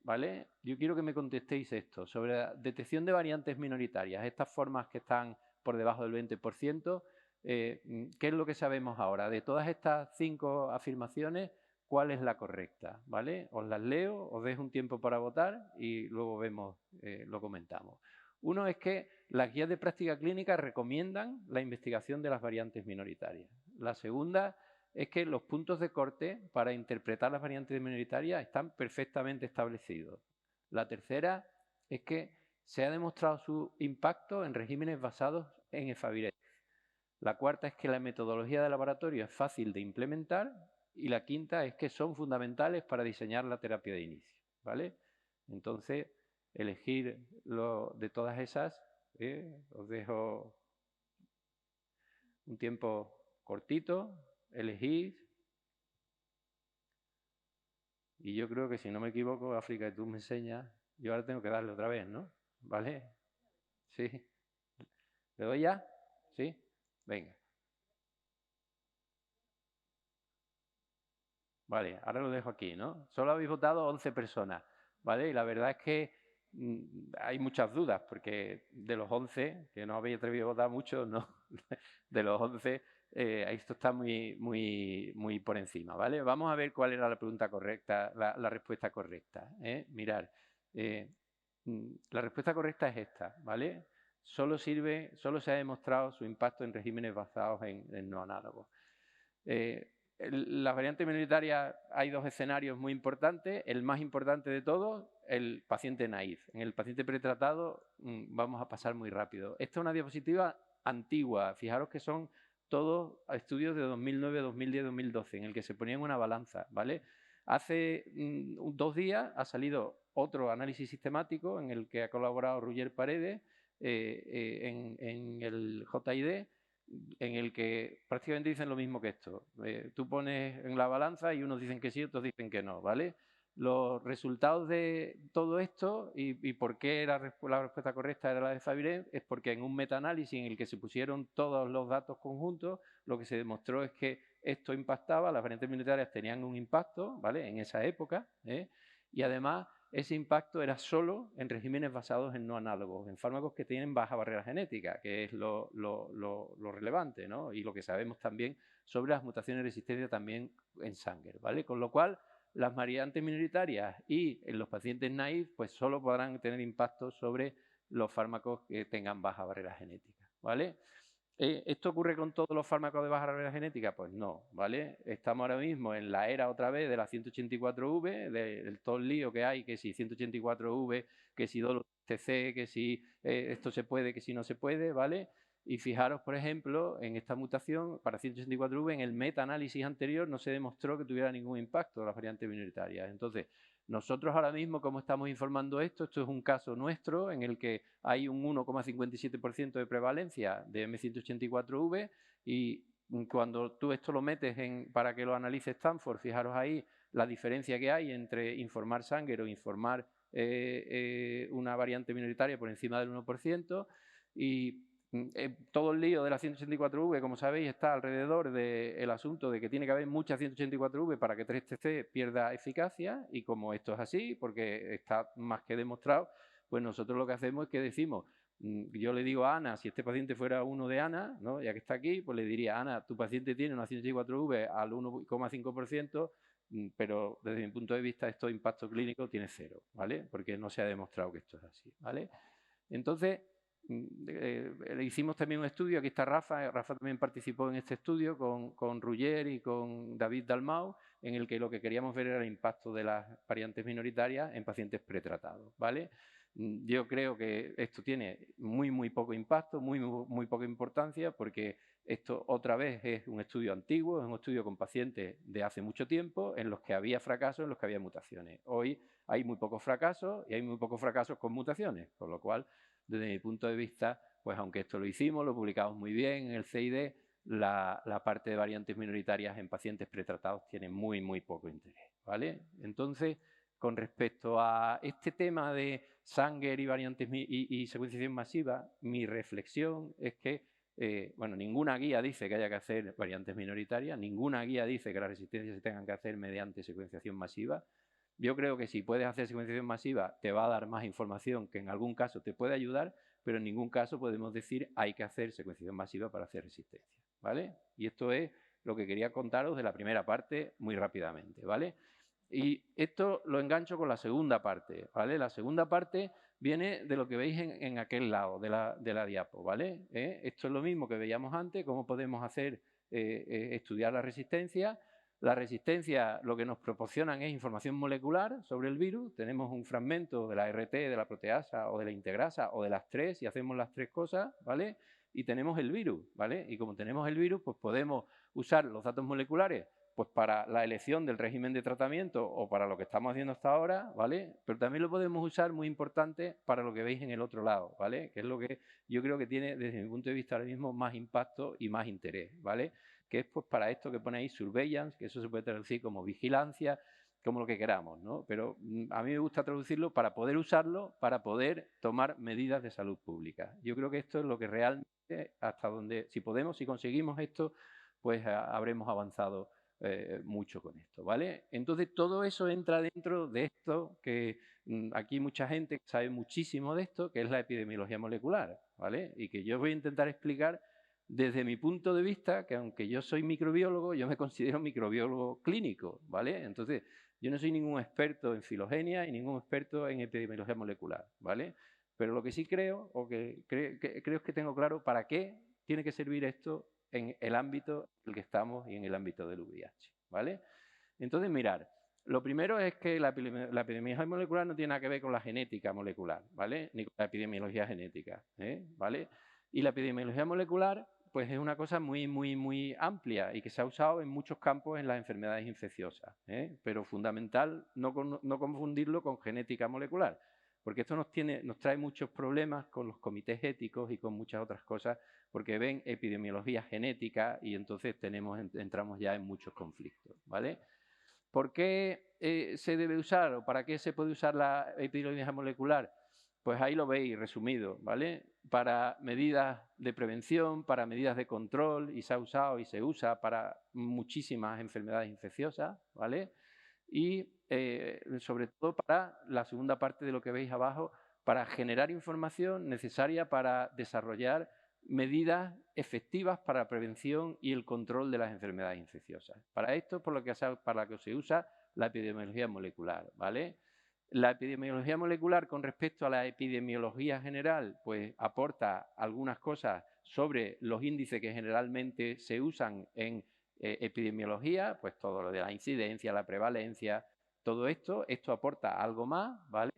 A: ¿vale? Yo quiero que me contestéis esto, sobre la detección de variantes minoritarias, estas formas que están por debajo del 20%, ¿qué es lo que sabemos ahora? De todas estas 5 afirmaciones, ¿cuál es la correcta? ¿Vale? Os las leo, os dejo un tiempo para votar y luego vemos, lo comentamos. Uno es que las guías de práctica clínica recomiendan la investigación de las variantes minoritarias. La segunda es que los puntos de corte para interpretar las variantes minoritarias están perfectamente establecidos. La tercera es que se ha demostrado su impacto en regímenes basados en efavirenz. La cuarta es que la metodología de laboratorio es fácil de implementar, y la quinta es que son fundamentales para diseñar la terapia de inicio, ¿vale? Entonces, elegir de todas esas, os dejo un tiempo cortito, elegís, y yo creo que si no me equivoco, África, y tú me enseñas, yo ahora tengo que darle otra vez, ¿no? ¿Vale? ¿Sí? ¿Le doy ya? ¿Sí? Venga. Vale, ahora lo dejo aquí, ¿no? Solo habéis votado 11 personas, ¿vale? Y la verdad es que hay muchas dudas, porque de los 11, que no habéis atrevido a votar mucho, ¿no? De los 11, esto está muy por encima, ¿vale? Vamos a ver cuál era la pregunta correcta, la respuesta correcta, Mirad, la respuesta correcta es esta, ¿vale? Solo se ha demostrado su impacto en regímenes basados en no análogos. las variantes minoritarias hay dos escenarios muy importantes. El más importante de todos, el paciente naïf. En el paciente pretratado vamos a pasar muy rápido. Esta es una diapositiva antigua. Fijaros que son todos estudios de 2009, 2010, 2012, en el que se ponía en una balanza, ¿vale? Hace 2 días ha salido otro análisis sistemático en el que ha colaborado Roger Paredes en el JID, en el que prácticamente dicen lo mismo que esto. Tú pones en la balanza y unos dicen que sí, otros dicen que no, ¿vale? Los resultados de todo esto y por qué la respuesta correcta era la de Favirenz es porque en un metaanálisis en el que se pusieron todos los datos conjuntos, lo que se demostró es que esto impactaba, las variantes minoritarias tenían un impacto, ¿vale? En esa época, y además ese impacto era solo en regímenes basados en no análogos, en fármacos que tienen baja barrera genética, que es lo relevante, ¿no? Y lo que sabemos también sobre las mutaciones de resistencia también en Sanger, ¿vale? Con lo cual, las variantes minoritarias y en los pacientes naïf, pues solo podrán tener impacto sobre los fármacos que tengan baja barrera genética, ¿vale? ¿Esto ocurre con todos los fármacos de baja barrera genética? Pues no, ¿vale? Estamos ahora mismo en la era otra vez de la 184V, del todo el lío que hay, que si 184V, que si TC, que si esto se puede, que si no se puede, ¿vale? Y fijaros, por ejemplo, en esta mutación para 184V, en el metaanálisis anterior no se demostró que tuviera ningún impacto las variantes minoritarias. Entonces, nosotros ahora mismo, ¿cómo estamos informando esto? Esto es un caso nuestro en el que hay un 1,57% de prevalencia de M184V y cuando tú esto lo metes para que lo analice Stanford, fijaros ahí la diferencia que hay entre informar Sanger o informar una variante minoritaria por encima del 1% y todo el lío de la 184V, como sabéis, está alrededor del asunto de que tiene que haber mucha 184V para que 3TC pierda eficacia y como esto es así, porque está más que demostrado, pues nosotros lo que hacemos es que decimos, yo le digo a Ana, si este paciente fuera uno de Ana, ¿no? Ya que está aquí, pues le diría, Ana, tu paciente tiene una 184V al 1,5%, pero desde mi punto de vista esto de impacto clínico tiene 0, ¿vale? Porque no se ha demostrado que esto es así, ¿vale? Entonces, hicimos también un estudio, aquí está Rafa también participó en este estudio con Roger y con David Dalmau, en el que lo que queríamos ver era el impacto de las variantes minoritarias en pacientes pretratados, ¿vale? Yo creo que esto tiene muy poco impacto, muy poca importancia, porque esto otra vez es un estudio antiguo, es un estudio con pacientes de hace mucho tiempo, en los que había fracasos, en los que había mutaciones. Hoy hay muy pocos fracasos y hay muy pocos fracasos con mutaciones, con lo cual, desde mi punto de vista, pues aunque esto lo hicimos, lo publicamos muy bien en el CID, la parte de variantes minoritarias en pacientes pretratados tiene muy poco interés, ¿vale? Entonces, con respecto a este tema de Sanger y variantes y secuenciación masiva, mi reflexión es que, bueno, ninguna guía dice que haya que hacer variantes minoritarias, ninguna guía dice que las resistencias se tengan que hacer mediante secuenciación masiva. Yo creo que si puedes hacer secuenciación masiva te va a dar más información que en algún caso te puede ayudar, pero en ningún caso podemos decir hay que hacer secuenciación masiva para hacer resistencia, ¿vale? Y esto es lo que quería contaros de la primera parte muy rápidamente, ¿vale? Y esto lo engancho con la segunda parte, ¿vale? La segunda parte viene de lo que veis en aquel lado de la diapo, ¿vale? Esto es lo mismo que veíamos antes, cómo podemos hacer, estudiar la resistencia. La resistencia lo que nos proporcionan es información molecular sobre el virus. Tenemos un fragmento de la RT, de la proteasa o de la integrasa o de las tres y hacemos las tres cosas, ¿vale? Y tenemos el virus, ¿vale? Y como tenemos el virus, pues podemos usar los datos moleculares pues para la elección del régimen de tratamiento o para lo que estamos haciendo hasta ahora, ¿vale? Pero también lo podemos usar, muy importante, para lo que veis en el otro lado, ¿vale? Que es lo que yo creo que tiene, desde mi punto de vista ahora mismo, más impacto y más interés, ¿vale? Que es pues para esto que pone ahí surveillance, que eso se puede traducir como vigilancia, como lo que queramos, ¿no? Pero a mí me gusta traducirlo para poder usarlo, para poder tomar medidas de salud pública. Yo creo que esto es lo que realmente, hasta donde, si podemos, si conseguimos esto, pues habremos avanzado mucho con esto, ¿vale? Entonces, todo eso entra dentro de esto que aquí mucha gente sabe muchísimo de esto, que es la epidemiología molecular, ¿vale? Y que yo voy a intentar explicar desde mi punto de vista, que aunque yo soy microbiólogo, yo me considero microbiólogo clínico, ¿vale? Entonces, yo no soy ningún experto en filogenia y ningún experto en epidemiología molecular, ¿vale? Pero lo que sí creo, o que creo es que tengo claro para qué tiene que servir esto en el ámbito en el que estamos y en el ámbito del VIH. ¿vale? Entonces, mirar, lo primero es que la epidemiología molecular no tiene nada que ver con la genética molecular, ¿vale? Ni con la epidemiología genética, ¿vale? Y la epidemiología molecular, pues es una cosa muy, muy, muy amplia y que se ha usado en muchos campos en las enfermedades infecciosas, pero fundamental no confundirlo con genética molecular, porque esto nos trae muchos problemas con los comités éticos y con muchas otras cosas, porque ven epidemiología genética y entonces entramos ya en muchos conflictos, ¿vale? ¿Por qué se debe usar o para qué se puede usar la epidemiología molecular? Pues ahí lo veis resumido, ¿vale? Para medidas de prevención, para medidas de control, y se ha usado y se usa para muchísimas enfermedades infecciosas, ¿vale? Y sobre todo para la segunda parte de lo que veis abajo, para generar información necesaria para desarrollar medidas efectivas para la prevención y el control de las enfermedades infecciosas. Para esto es para lo que se usa la epidemiología molecular, ¿vale? La epidemiología molecular con respecto a la epidemiología general, pues aporta algunas cosas sobre los índices que generalmente se usan en epidemiología, pues todo lo de la incidencia, la prevalencia, todo esto aporta algo más, ¿vale?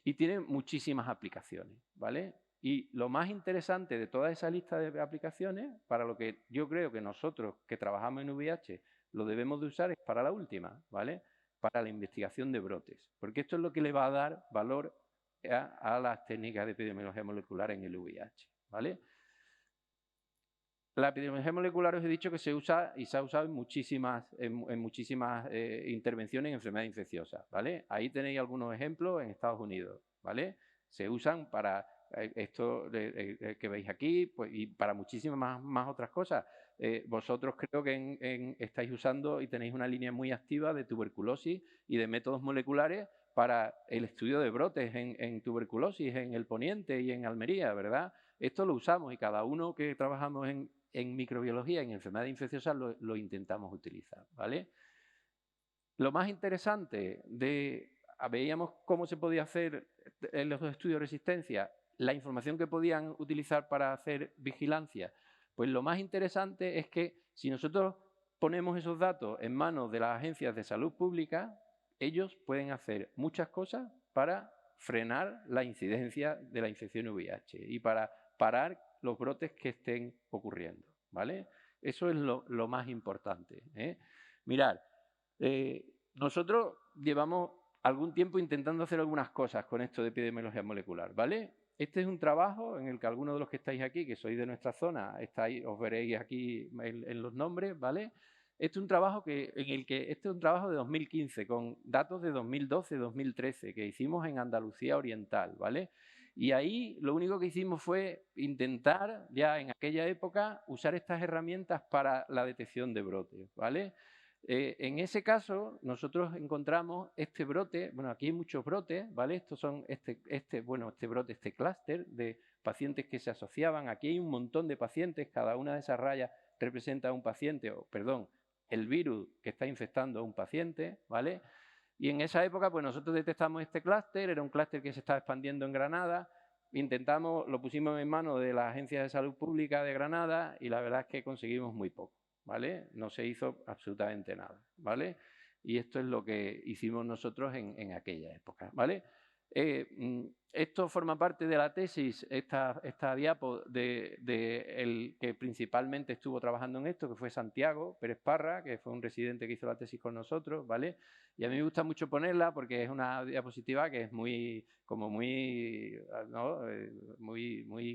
A: Y tiene muchísimas aplicaciones, ¿vale? Y lo más interesante de toda esa lista de aplicaciones, para lo que yo creo que nosotros que trabajamos en VIH lo debemos de usar, es para la última, ¿vale? Para la investigación de brotes, porque esto es lo que le va a dar valor a las técnicas de epidemiología molecular en el VIH, ¿vale? La epidemiología molecular os he dicho que se usa y se ha usado en muchísimas intervenciones en enfermedades infecciosas, ¿vale? Ahí tenéis algunos ejemplos en Estados Unidos, ¿vale? Se usan para esto que veis aquí, pues, y para muchísimas más otras cosas. Vosotros creo que estáis usando y tenéis una línea muy activa de tuberculosis y de métodos moleculares para el estudio de brotes en tuberculosis, en el Poniente y en Almería, ¿verdad? Esto lo usamos y cada uno que trabajamos en microbiología, en enfermedades infecciosas, lo intentamos utilizar, ¿vale? Lo más interesante veíamos cómo se podía hacer en los estudios de resistencia, la información que podían utilizar para hacer vigilancia. Pues lo más interesante es que si nosotros ponemos esos datos en manos de las agencias de salud pública, ellos pueden hacer muchas cosas para frenar la incidencia de la infección VIH y para parar los brotes que estén ocurriendo, ¿vale? Eso es lo más importante, Mirad, nosotros llevamos algún tiempo intentando hacer algunas cosas con esto de epidemiología molecular, ¿vale? Este es un trabajo en el que algunos de los que estáis aquí, que sois de nuestra zona, os veréis aquí en los nombres, ¿vale? Este es un trabajo este es un trabajo de 2015 con datos de 2012-2013 que hicimos en Andalucía Oriental, ¿vale? Y ahí lo único que hicimos fue intentar, ya en aquella época, usar estas herramientas para la detección de brotes, ¿vale? En ese caso, nosotros encontramos este brote, bueno, aquí hay muchos brotes, ¿vale? Estos son este brote, este clúster de pacientes que se asociaban. Aquí hay un montón de pacientes, cada una de esas rayas representa a un paciente, el virus que está infectando a un paciente, ¿vale? Y en esa época, pues nosotros detectamos este clúster, era un clúster que se estaba expandiendo en Granada, lo pusimos en manos de la Agencia de Salud Pública de Granada y la verdad es que conseguimos muy poco, ¿vale? No se hizo absolutamente nada, ¿vale? Y esto es lo que hicimos nosotros en aquella época, ¿vale? Esto forma parte de la tesis, esta diapo el que principalmente estuvo trabajando en esto, que fue Santiago Pérez Parra, que fue un residente que hizo la tesis con nosotros, ¿vale? Y a mí me gusta mucho ponerla porque es una diapositiva que es muy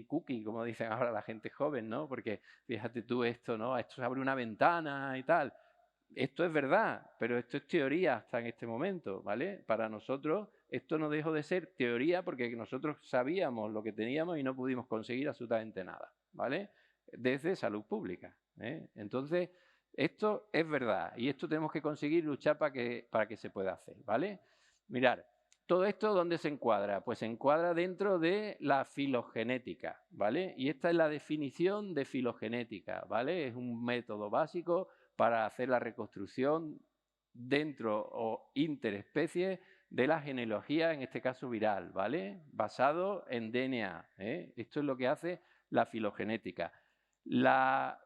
A: cookie, como dicen ahora la gente joven, ¿no? Porque fíjate tú esto, ¿no? Esto se abre una ventana y tal. Esto es verdad, pero esto es teoría hasta en este momento, ¿vale? Para nosotros esto no dejó de ser teoría porque nosotros sabíamos lo que teníamos y no pudimos conseguir absolutamente nada, ¿vale? Desde salud pública, ¿eh? Entonces, esto es verdad y esto tenemos que conseguir luchar para que se pueda hacer, ¿vale? Mirad, todo esto, ¿dónde se encuadra? Pues se encuadra dentro de la filogenética, ¿vale? Y esta es la definición de filogenética, ¿vale? Es un método básico para hacer la reconstrucción dentro o interespecie de la genealogía, en este caso viral, ¿vale? Basado en DNA, ¿eh? Esto es lo que hace la filogenética.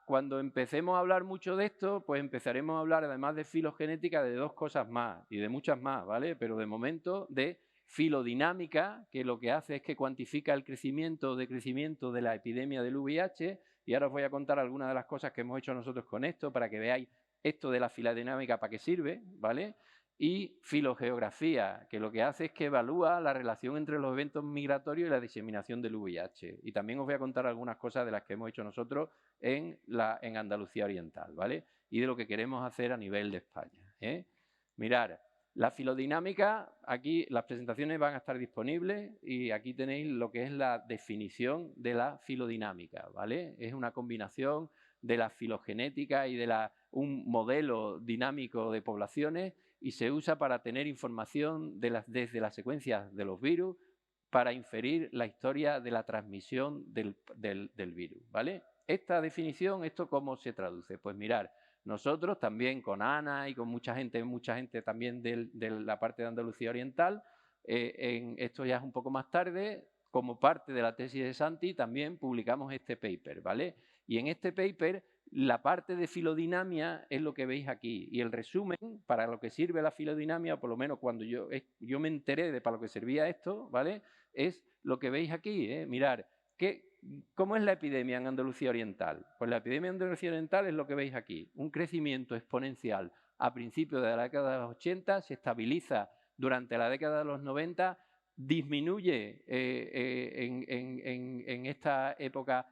A: Cuando empecemos a hablar mucho de esto, pues empezaremos a hablar, además de filogenética, de dos cosas más y de muchas más, ¿vale? Pero de momento de filodinámica, que lo que hace es que cuantifica el crecimiento de la epidemia del VIH, y ahora os voy a contar algunas de las cosas que hemos hecho nosotros con esto para que veáis esto de la filodinámica para qué sirve, ¿vale? Y filogeografía, que lo que hace es que evalúa la relación entre los eventos migratorios y la diseminación del VIH. Y también os voy a contar algunas cosas de las que hemos hecho nosotros en Andalucía Oriental, ¿vale? Y de lo que queremos hacer a nivel de España, ¿eh? Mirar, la filodinámica, aquí las presentaciones van a estar disponibles y aquí tenéis lo que es la definición de la filodinámica, ¿vale? Es una combinación de la filogenética y de un modelo dinámico de poblaciones y se usa para tener información desde las secuencias de los virus para inferir la historia de la transmisión del virus, ¿vale? Esta definición, ¿esto cómo se traduce? Pues mirar, nosotros también con Ana y con mucha gente también de la parte de Andalucía Oriental, esto ya es un poco más tarde, como parte de la tesis de Santi, también publicamos este paper, ¿vale? Y en este paper la parte de filodinamia es lo que veis aquí. Y el resumen, para lo que sirve la filodinamia, o por lo menos cuando yo me enteré de para lo que servía esto, ¿vale? Es lo que veis aquí, ¿eh? Mirar, ¿cómo es la epidemia en Andalucía Oriental? Pues la epidemia en Andalucía Oriental es lo que veis aquí. Un crecimiento exponencial a principios de la década de los 80, se estabiliza durante la década de los 90, disminuye en esta época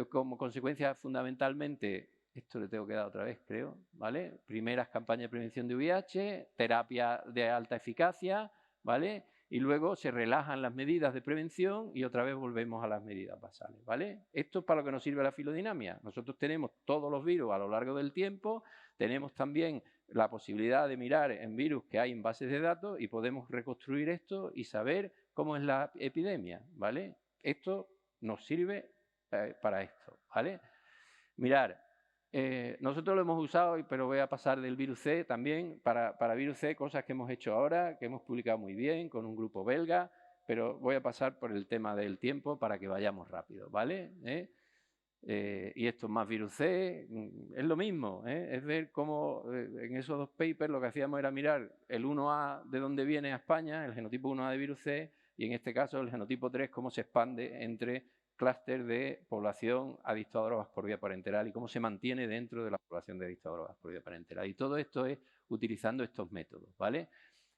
A: como consecuencia fundamentalmente, esto le tengo que dar otra vez creo, ¿vale? Primeras campañas de prevención de VIH, terapia de alta eficacia, ¿vale? Y luego se relajan las medidas de prevención y otra vez volvemos a las medidas basales, ¿vale? Esto es para lo que nos sirve la filodinamia. Nosotros tenemos todos los virus a lo largo del tiempo, tenemos también la posibilidad de mirar en virus que hay en bases de datos y podemos reconstruir esto y saber cómo es la epidemia, ¿vale? Esto nos sirve para esto, ¿vale? Mirar, nosotros lo hemos usado, pero voy a pasar del virus C también, para virus C, cosas que hemos hecho ahora, que hemos publicado muy bien con un grupo belga, pero voy a pasar por el tema del tiempo para que vayamos rápido, ¿vale? Y esto es más virus C, es lo mismo, es ver cómo en esos dos papers lo que hacíamos era mirar el 1A de dónde viene a España, el genotipo 1A de virus C, y en este caso el genotipo 3, cómo se expande entre clúster de población adicto a drogas por vía parenteral y cómo se mantiene dentro de la población de adicto a drogas por vía parenteral. Y todo esto es utilizando estos métodos, ¿vale?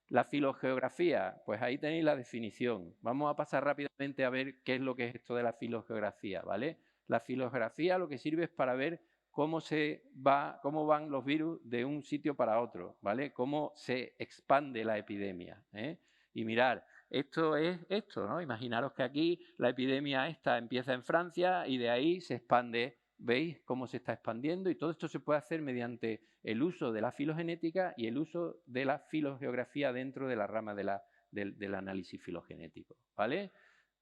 A: La filogeografía, pues ahí tenéis la definición. Vamos a pasar rápidamente a ver qué es lo que es esto de la filogeografía, ¿vale? La filogeografía lo que sirve es para ver cómo van los virus de un sitio para otro, ¿vale? Cómo se expande la epidemia, ¿eh? Y mirar, esto es esto, ¿no? Imaginaros que aquí la epidemia esta empieza en Francia y de ahí se expande. ¿Veis cómo se está expandiendo? Y todo esto se puede hacer mediante el uso de la filogenética y el uso de la filogeografía dentro de la rama del análisis filogenético, ¿vale?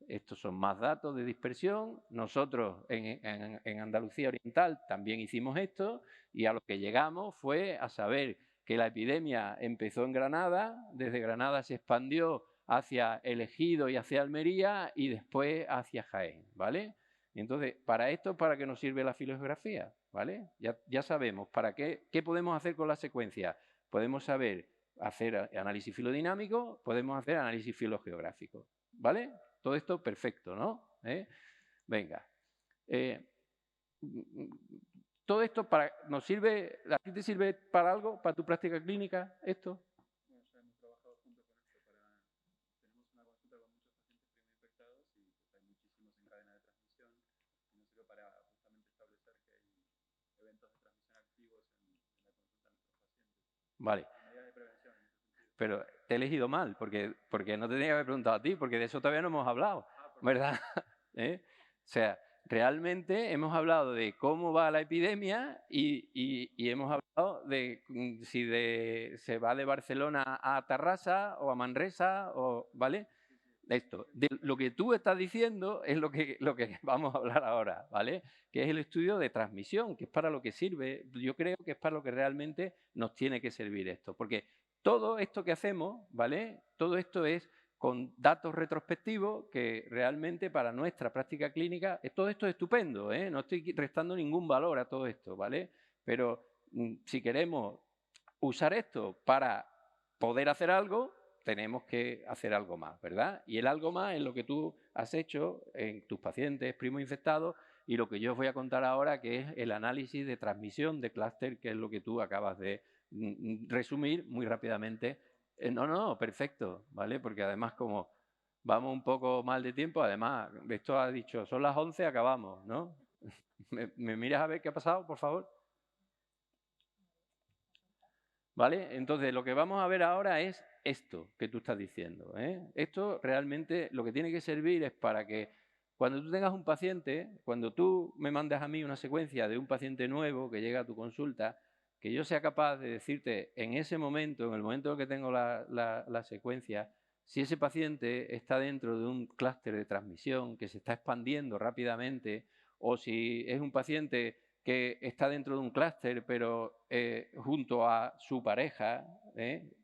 A: Estos son más datos de dispersión. Nosotros en Andalucía Oriental también hicimos esto y a lo que llegamos fue a saber que la epidemia empezó en Granada, desde Granada se expandió hacia El Ejido y hacia Almería y después hacia Jaén, ¿vale? Entonces, para esto, ¿para qué nos sirve la filogeografía? ¿Vale? Ya sabemos, ¿para qué podemos hacer con la secuencia? Podemos saber hacer análisis filodinámico, podemos hacer análisis filogeográfico, ¿vale? Todo esto perfecto, ¿no? Venga. Todo esto nos sirve, ¿a ti te sirve para algo, para tu práctica clínica, esto?
E: Hemos trabajado junto con esto tenemos una consulta con muchos pacientes infectados y pues, hay muchísimos en cadena de transmisión y nos sirve para justamente establecer que hay eventos de transmisión activos en la consulta de nuestros pacientes.
A: Vale.
E: Medidas de prevención en ese sentido.
A: Pero te he elegido mal, porque no te tenía que haber preguntado a ti, porque de eso todavía no hemos hablado, ¿verdad? O sea, realmente hemos hablado de cómo va la epidemia y hemos hablado de si se va de Barcelona a Tarrasa o a Manresa, ¿vale? Esto, de lo que tú estás diciendo es lo que vamos a hablar ahora, ¿vale? Que es el estudio de transmisión, que es para lo que sirve. Yo creo que es para lo que realmente nos tiene que servir esto, porque todo esto que hacemos, ¿vale? Todo esto es
F: con datos retrospectivos que realmente para nuestra práctica clínica, todo esto es estupendo, ¿eh? No estoy restando ningún valor a todo esto, ¿vale? Pero si queremos usar esto para poder hacer algo, tenemos que hacer algo más, ¿verdad? Y el algo más es lo que tú has hecho en tus pacientes primos infectados y lo que yo os voy a contar ahora, que es el análisis de transmisión de clúster, que es lo que tú acabas de resumir muy rápidamente. No, perfecto, ¿vale? Porque además como vamos un poco mal de tiempo, además, esto ha dicho, son las 11, acabamos, ¿no? ¿Me miras a ver qué ha pasado, por favor? ¿Vale? Entonces, lo que vamos a ver ahora es esto que tú estás diciendo, ¿eh? Esto realmente lo que tiene que servir es para que cuando tú tengas un paciente, cuando tú me mandas a mí una secuencia de un paciente nuevo que llega a tu consulta, que yo sea capaz de decirte en ese momento, en el momento en que tengo la secuencia, si ese paciente está dentro de un clúster de transmisión que se está expandiendo rápidamente o si es un paciente que está dentro de un clúster, pero junto a su pareja,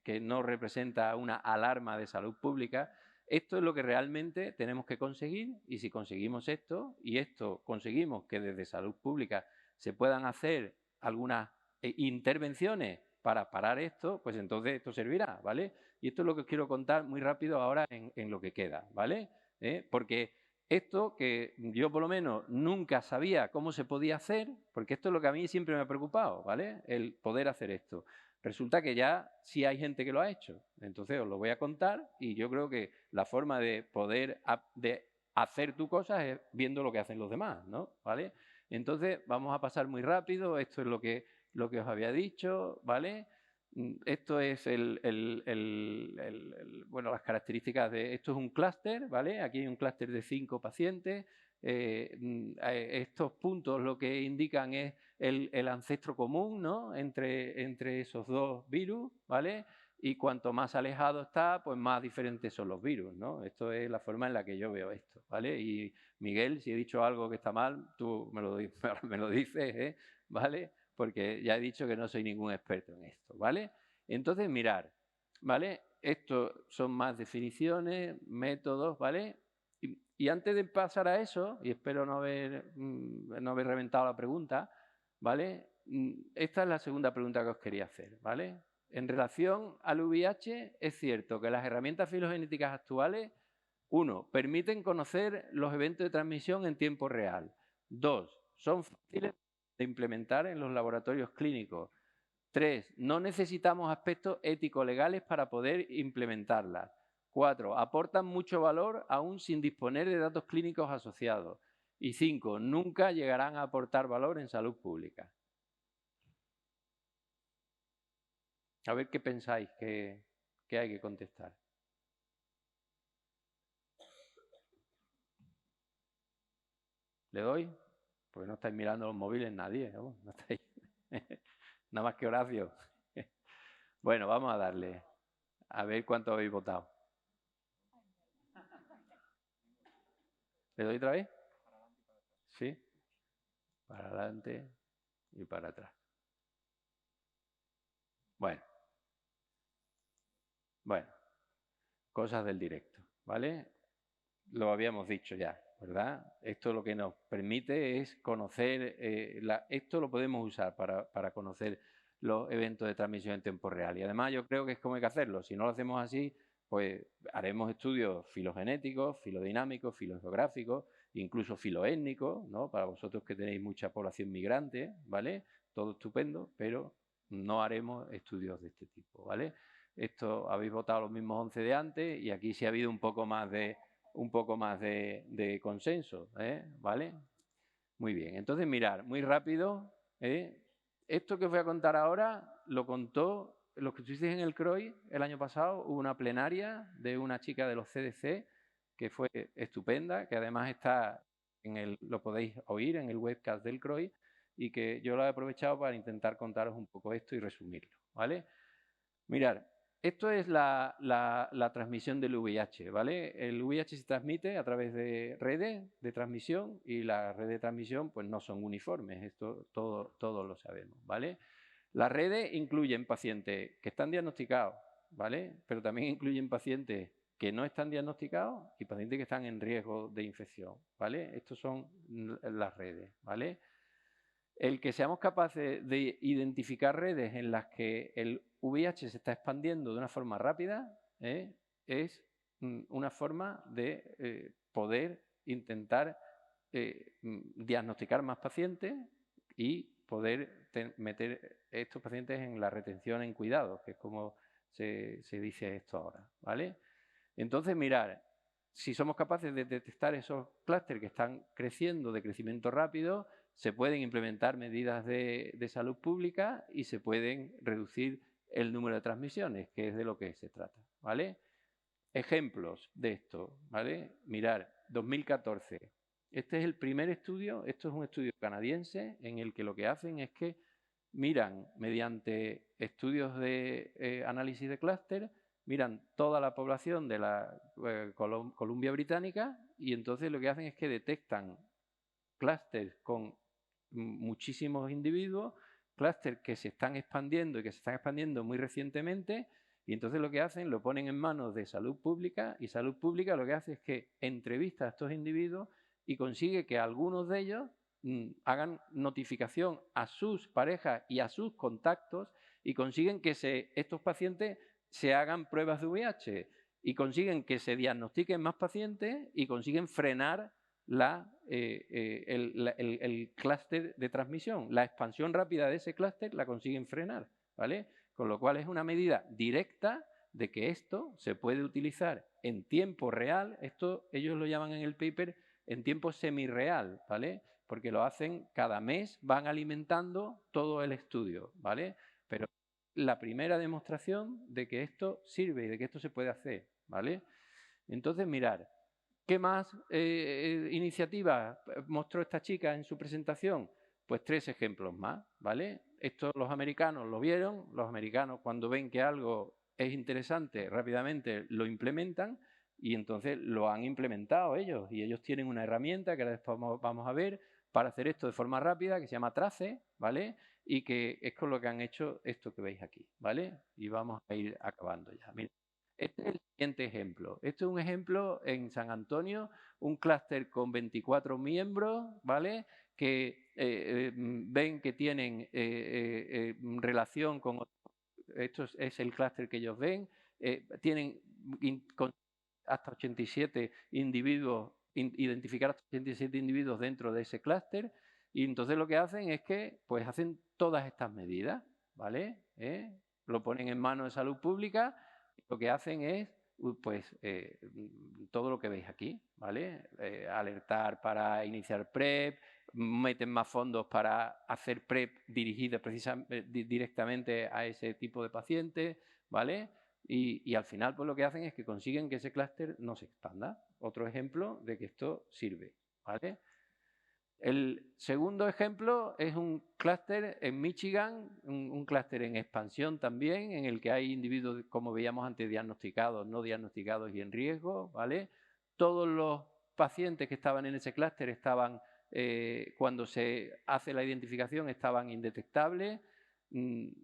F: que no representa una alarma de salud pública. Esto es lo que realmente tenemos que conseguir y si conseguimos esto y esto conseguimos que desde salud pública se puedan hacer algunas intervenciones para parar esto, pues entonces esto servirá, ¿vale? Y esto es lo que os quiero contar muy rápido ahora en lo que queda, ¿vale? Porque esto que yo por lo menos nunca sabía cómo se podía hacer, porque esto es lo que a mí siempre me ha preocupado, ¿vale? El poder hacer esto. Resulta que ya sí hay gente que lo ha hecho. Entonces os lo voy a contar y yo creo que la forma de poder hacer tu cosa es viendo lo que hacen los demás, ¿no? ¿Vale? Entonces vamos a pasar muy rápido. Esto es lo que os había dicho, ¿vale? Esto es bueno, las características de... Esto es un clúster, ¿vale? Aquí hay un clúster de 5 pacientes. Estos puntos lo que indican es el ancestro común, ¿no? Entre esos dos virus, ¿vale? Y cuanto más alejado está, pues más diferentes son los virus, ¿no? Esto es la forma en la que yo veo esto, ¿vale? Y Miguel, si he dicho algo que está mal, tú me lo dices, ¿eh? ¿Vale? Porque ya he dicho que no soy ningún experto en esto, ¿vale? Entonces, mirar, ¿vale? Esto son más definiciones, métodos, ¿vale? Y antes de pasar a eso, y espero no haber reventado la pregunta, ¿vale? Esta es la segunda pregunta que os quería hacer, ¿vale? En relación al VIH, es cierto que las herramientas filogenéticas actuales, 1, permiten conocer los eventos de transmisión en tiempo real. 2, son fáciles de implementar en los laboratorios clínicos. 3, no necesitamos aspectos ético-legales para poder implementarlas. 4, aportan mucho valor aún sin disponer de datos clínicos asociados. Y 5, nunca llegarán a aportar valor en salud pública. A ver qué pensáis que hay que contestar. ¿Le doy? Pues no estáis mirando los móviles nadie, ¿no? No estáis... Nada más que Horacio. Bueno, vamos a darle. A ver cuánto habéis votado. ¿Le doy otra vez? ¿Sí? Para adelante y para atrás. Bueno. Cosas del directo, ¿vale? Lo habíamos dicho ya, ¿verdad? Esto lo que nos permite es conocer, esto lo podemos usar para conocer los eventos de transmisión en tiempo real. Y además yo creo que es como hay que hacerlo. Si no lo hacemos así, pues haremos estudios filogenéticos, filodinámicos, filogeográficos, incluso filoétnicos, ¿no? Para vosotros que tenéis mucha población migrante, ¿vale? Todo estupendo, pero no haremos estudios de este tipo, ¿vale? Esto habéis votado los mismos 11 de antes y aquí sí ha habido un poco más de consenso, ¿vale? Muy bien, entonces mirar, muy rápido, esto que os voy a contar ahora lo contó, los que estuvisteis en el CROI el año pasado, hubo una plenaria de una chica de los CDC que fue estupenda, que además está lo podéis oír en el webcast del CROI y que yo lo he aprovechado para intentar contaros un poco esto y resumirlo, ¿vale? Mirar, esto es la transmisión del VIH, ¿vale? El VIH se transmite a través de redes de transmisión y las redes de transmisión pues no son uniformes, esto todos lo sabemos, ¿vale? Las redes incluyen pacientes que están diagnosticados, ¿vale? Pero también incluyen pacientes que no están diagnosticados y pacientes que están en riesgo de infección, ¿vale? Estos son las redes, ¿vale? El que seamos capaces de identificar redes en las que el VIH se está expandiendo de una forma rápida es una forma de poder intentar diagnosticar más pacientes y poder meter estos pacientes en la retención en cuidados, que es como se dice esto ahora, ¿vale? Entonces, mirar, si somos capaces de detectar esos clústeres que están creciendo de crecimiento rápido, se pueden implementar medidas de salud pública y se pueden reducir el número de transmisiones, que es de lo que se trata, ¿vale? Ejemplos de esto, ¿vale? Mirar, 2014. Este es el primer estudio, esto es un estudio canadiense en el que lo que hacen es que miran mediante estudios de análisis de clúster, miran toda la población de la Columbia Británica y entonces lo que hacen es que detectan clústeres con muchísimos individuos, clústeres que se están expandiendo y que se están expandiendo muy recientemente y entonces lo que hacen lo ponen en manos de salud pública y salud pública lo que hace es que entrevista a estos individuos y consigue que algunos de ellos hagan notificación a sus parejas y a sus contactos y consiguen que estos pacientes se hagan pruebas de VIH y consiguen que se diagnostiquen más pacientes y consiguen frenar el clúster de transmisión. La expansión rápida de ese clúster la consiguen frenar, ¿vale? Con lo cual es una medida directa de que esto se puede utilizar en tiempo real, esto ellos lo llaman en el paper en tiempo semirreal, ¿vale? Porque lo hacen cada mes, van alimentando todo el estudio, ¿vale? Pero la primera demostración de que esto sirve y de que esto se puede hacer, ¿vale? Entonces, mirar, ¿qué más iniciativas mostró esta chica en su presentación? Pues 3 ejemplos más, ¿vale? Esto los americanos lo vieron, los americanos cuando ven que algo es interesante rápidamente lo implementan y entonces lo han implementado ellos y ellos tienen una herramienta que ahora después vamos a ver para hacer esto de forma rápida que se llama Trace, ¿vale? Y que es con lo que han hecho esto que veis aquí, ¿vale? Y vamos a ir acabando ya. Mira, este es el siguiente ejemplo. Este es un ejemplo en San Antonio, un clúster con 24 miembros, ¿vale? Que ven que tienen relación con... Esto es el clúster que ellos ven. Tienen hasta 87 individuos, identificar hasta 87 individuos dentro de ese clúster. Y entonces lo que hacen es que pues hacen todas estas medidas, ¿vale? Lo ponen en manos de salud pública. Lo que hacen es pues todo lo que veis aquí, ¿vale? Alertar para iniciar PrEP, meten más fondos para hacer PrEP dirigida directamente a ese tipo de pacientes, ¿vale? Y al final pues lo que hacen es que consiguen que ese clúster no se expanda. Otro ejemplo de que esto sirve, ¿vale? El segundo ejemplo es un clúster en Michigan, un clúster en expansión también, en el que hay individuos, como veíamos antes, diagnosticados, no diagnosticados y en riesgo, ¿vale? Todos los pacientes que estaban en ese clúster estaban, cuando se hace la identificación, estaban indetectables.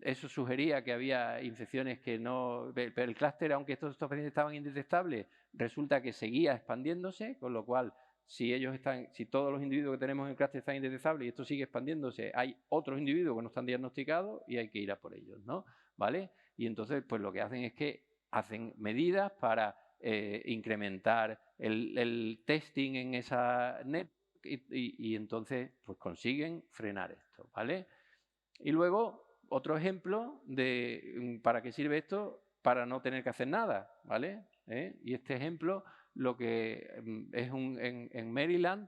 F: Eso sugería que había infecciones que no... Pero el clúster, aunque estos pacientes estaban indetectables, resulta que seguía expandiéndose, con lo cual... Si todos los individuos que tenemos en el clúster están indetectables y esto sigue expandiéndose, hay otros individuos que no están diagnosticados y hay que ir a por ellos, ¿no? ¿Vale? Y entonces, pues lo que hacen es que hacen medidas para incrementar el testing en esa net y entonces, pues consiguen frenar esto, ¿vale? Y luego, otro ejemplo de para qué sirve esto, para no tener que hacer nada, ¿vale? Y este ejemplo... Lo que es en Maryland,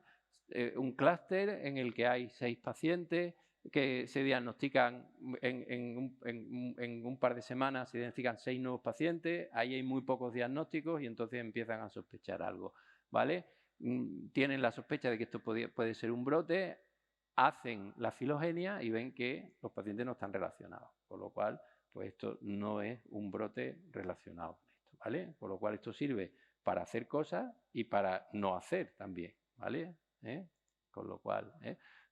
F: un clúster en el que hay 6 pacientes que se diagnostican en un par de semanas, se diagnostican 6 nuevos pacientes, ahí hay muy pocos diagnósticos y entonces empiezan a sospechar algo, ¿vale? Tienen la sospecha de que esto puede ser un brote, hacen la filogenia y ven que los pacientes no están relacionados, con lo cual, pues esto no es un brote relacionado con esto, ¿vale? Por lo cual esto sirve para hacer cosas y para no hacer también, ¿vale? Con lo cual,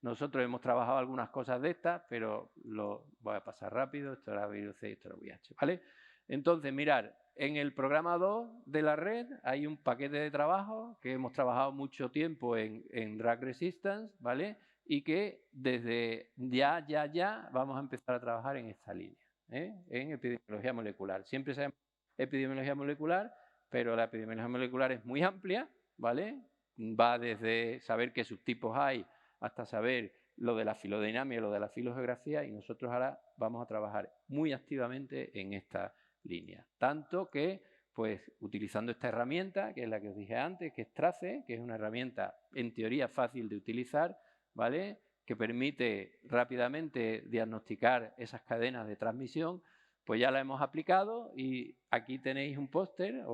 F: nosotros hemos trabajado algunas cosas de estas, pero lo voy a pasar rápido, esto era virus C, esto era VIH, ¿vale? Entonces, mirar, en el programa 2 de la red hay un paquete de trabajo que hemos trabajado mucho tiempo en drug resistance, ¿vale? Y que desde ya vamos a empezar a trabajar en esta línea, en epidemiología molecular. Siempre sabemos epidemiología molecular, pero la epidemiología molecular es muy amplia, ¿vale? Va desde saber qué subtipos hay hasta saber lo de la filodinámica y lo de la filogeografía, y nosotros ahora vamos a trabajar muy activamente en esta línea. Tanto que, pues, utilizando esta herramienta, que es la que os dije antes, que es Trace, que es una herramienta en teoría fácil de utilizar, ¿vale? Que permite rápidamente diagnosticar esas cadenas de transmisión, pues ya la hemos aplicado y aquí tenéis un póster,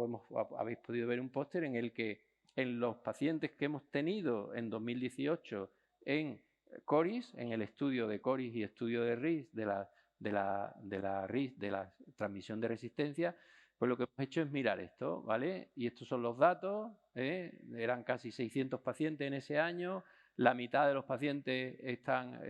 F: habéis podido ver un póster en el que en los pacientes que hemos tenido en 2018 en CORIS, en el estudio de CORIS y estudio de RIS, de la RIS, de la transmisión de resistencia, pues lo que hemos hecho es mirar esto, ¿vale? Y estos son los datos, eran casi 600 pacientes en ese año, la mitad de los pacientes están,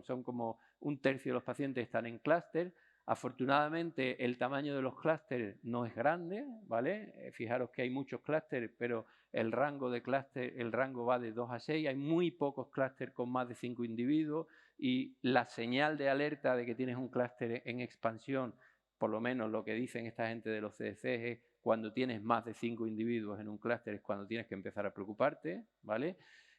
F: son como un tercio de los pacientes están en clúster. Afortunadamente, el tamaño de los clústeres no es grande, ¿vale? Fijaros que hay muchos clústeres, pero el rango de clúster, el rango va de 2 a 6. Hay muy pocos clústeres con más de 5 individuos y la señal de alerta de que tienes un clúster en expansión, por lo menos lo que dicen esta gente de los CDCs, es cuando tienes más de 5 individuos en un clúster es cuando tienes que empezar a preocuparte, ¿vale?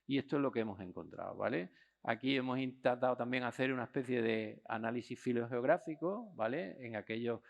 F: Y esto es lo que hemos encontrado, ¿vale? Aquí hemos intentado también hacer una especie de análisis filogeográfico, ¿vale? En aquellos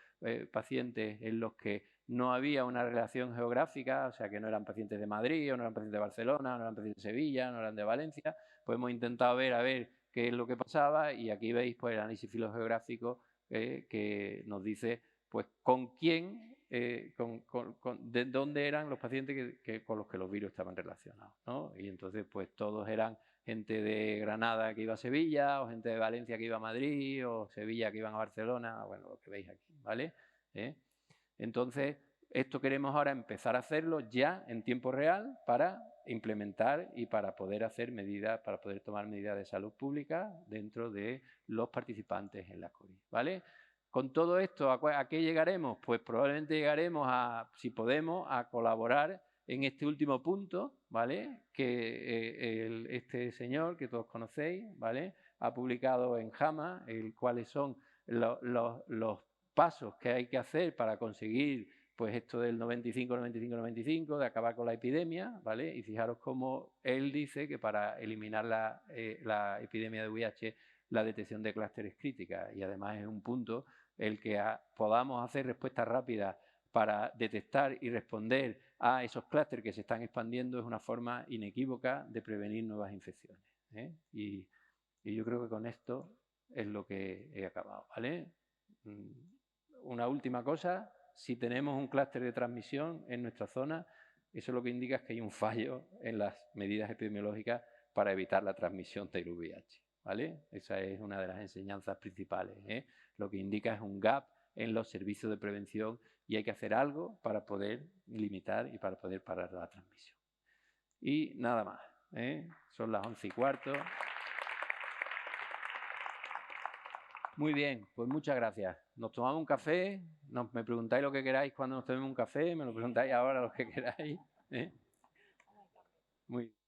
F: pacientes en los que no había una relación geográfica, o sea, que no eran pacientes de Madrid, o no eran pacientes de Barcelona, no eran pacientes de Sevilla, no eran de Valencia, pues hemos intentado ver a ver qué es lo que pasaba y aquí veis pues el análisis filogeográfico que nos dice pues con quién, de dónde eran los pacientes con los que los virus estaban relacionados, ¿no? Y entonces pues todos eran gente de Granada que iba a Sevilla, o gente de Valencia que iba a Madrid, o Sevilla que iban a Barcelona, bueno, lo que veis aquí, ¿vale? Entonces, esto queremos ahora empezar a hacerlo ya en tiempo real para implementar y para poder hacer medidas, para poder tomar medidas de salud pública dentro de los participantes en la CORIS, ¿vale? Con todo esto, ¿a qué llegaremos? Pues probablemente llegaremos a, si podemos, a colaborar en este último punto, ¿vale? Que este señor que todos conocéis, ¿vale? Ha publicado en JAMA cuáles son los pasos que hay que hacer para conseguir pues esto del 95-95-95, de acabar con la epidemia, ¿vale? Y fijaros cómo él dice que para eliminar la epidemia de VIH, la detección de clústeres crítica, y además es un punto el que podamos hacer respuestas rápidas para detectar y responder a esos clústeres que se están expandiendo es una forma inequívoca de prevenir nuevas infecciones, y yo creo que con esto es lo que he acabado, ¿vale? Una última cosa, si tenemos un clúster de transmisión en nuestra zona, eso lo que indica es que hay un fallo en las medidas epidemiológicas para evitar la transmisión del VIH, ¿vale? Esa es una de las enseñanzas principales, Lo que indica es un gap en los servicios de prevención y hay que hacer algo para poder limitar y para poder parar la transmisión. Y nada más, son las 11:15. Muy bien, pues muchas gracias. Nos tomamos un café, me preguntáis lo que queráis cuando nos tomemos un café, me lo preguntáis ahora lo que queráis. Muy bien.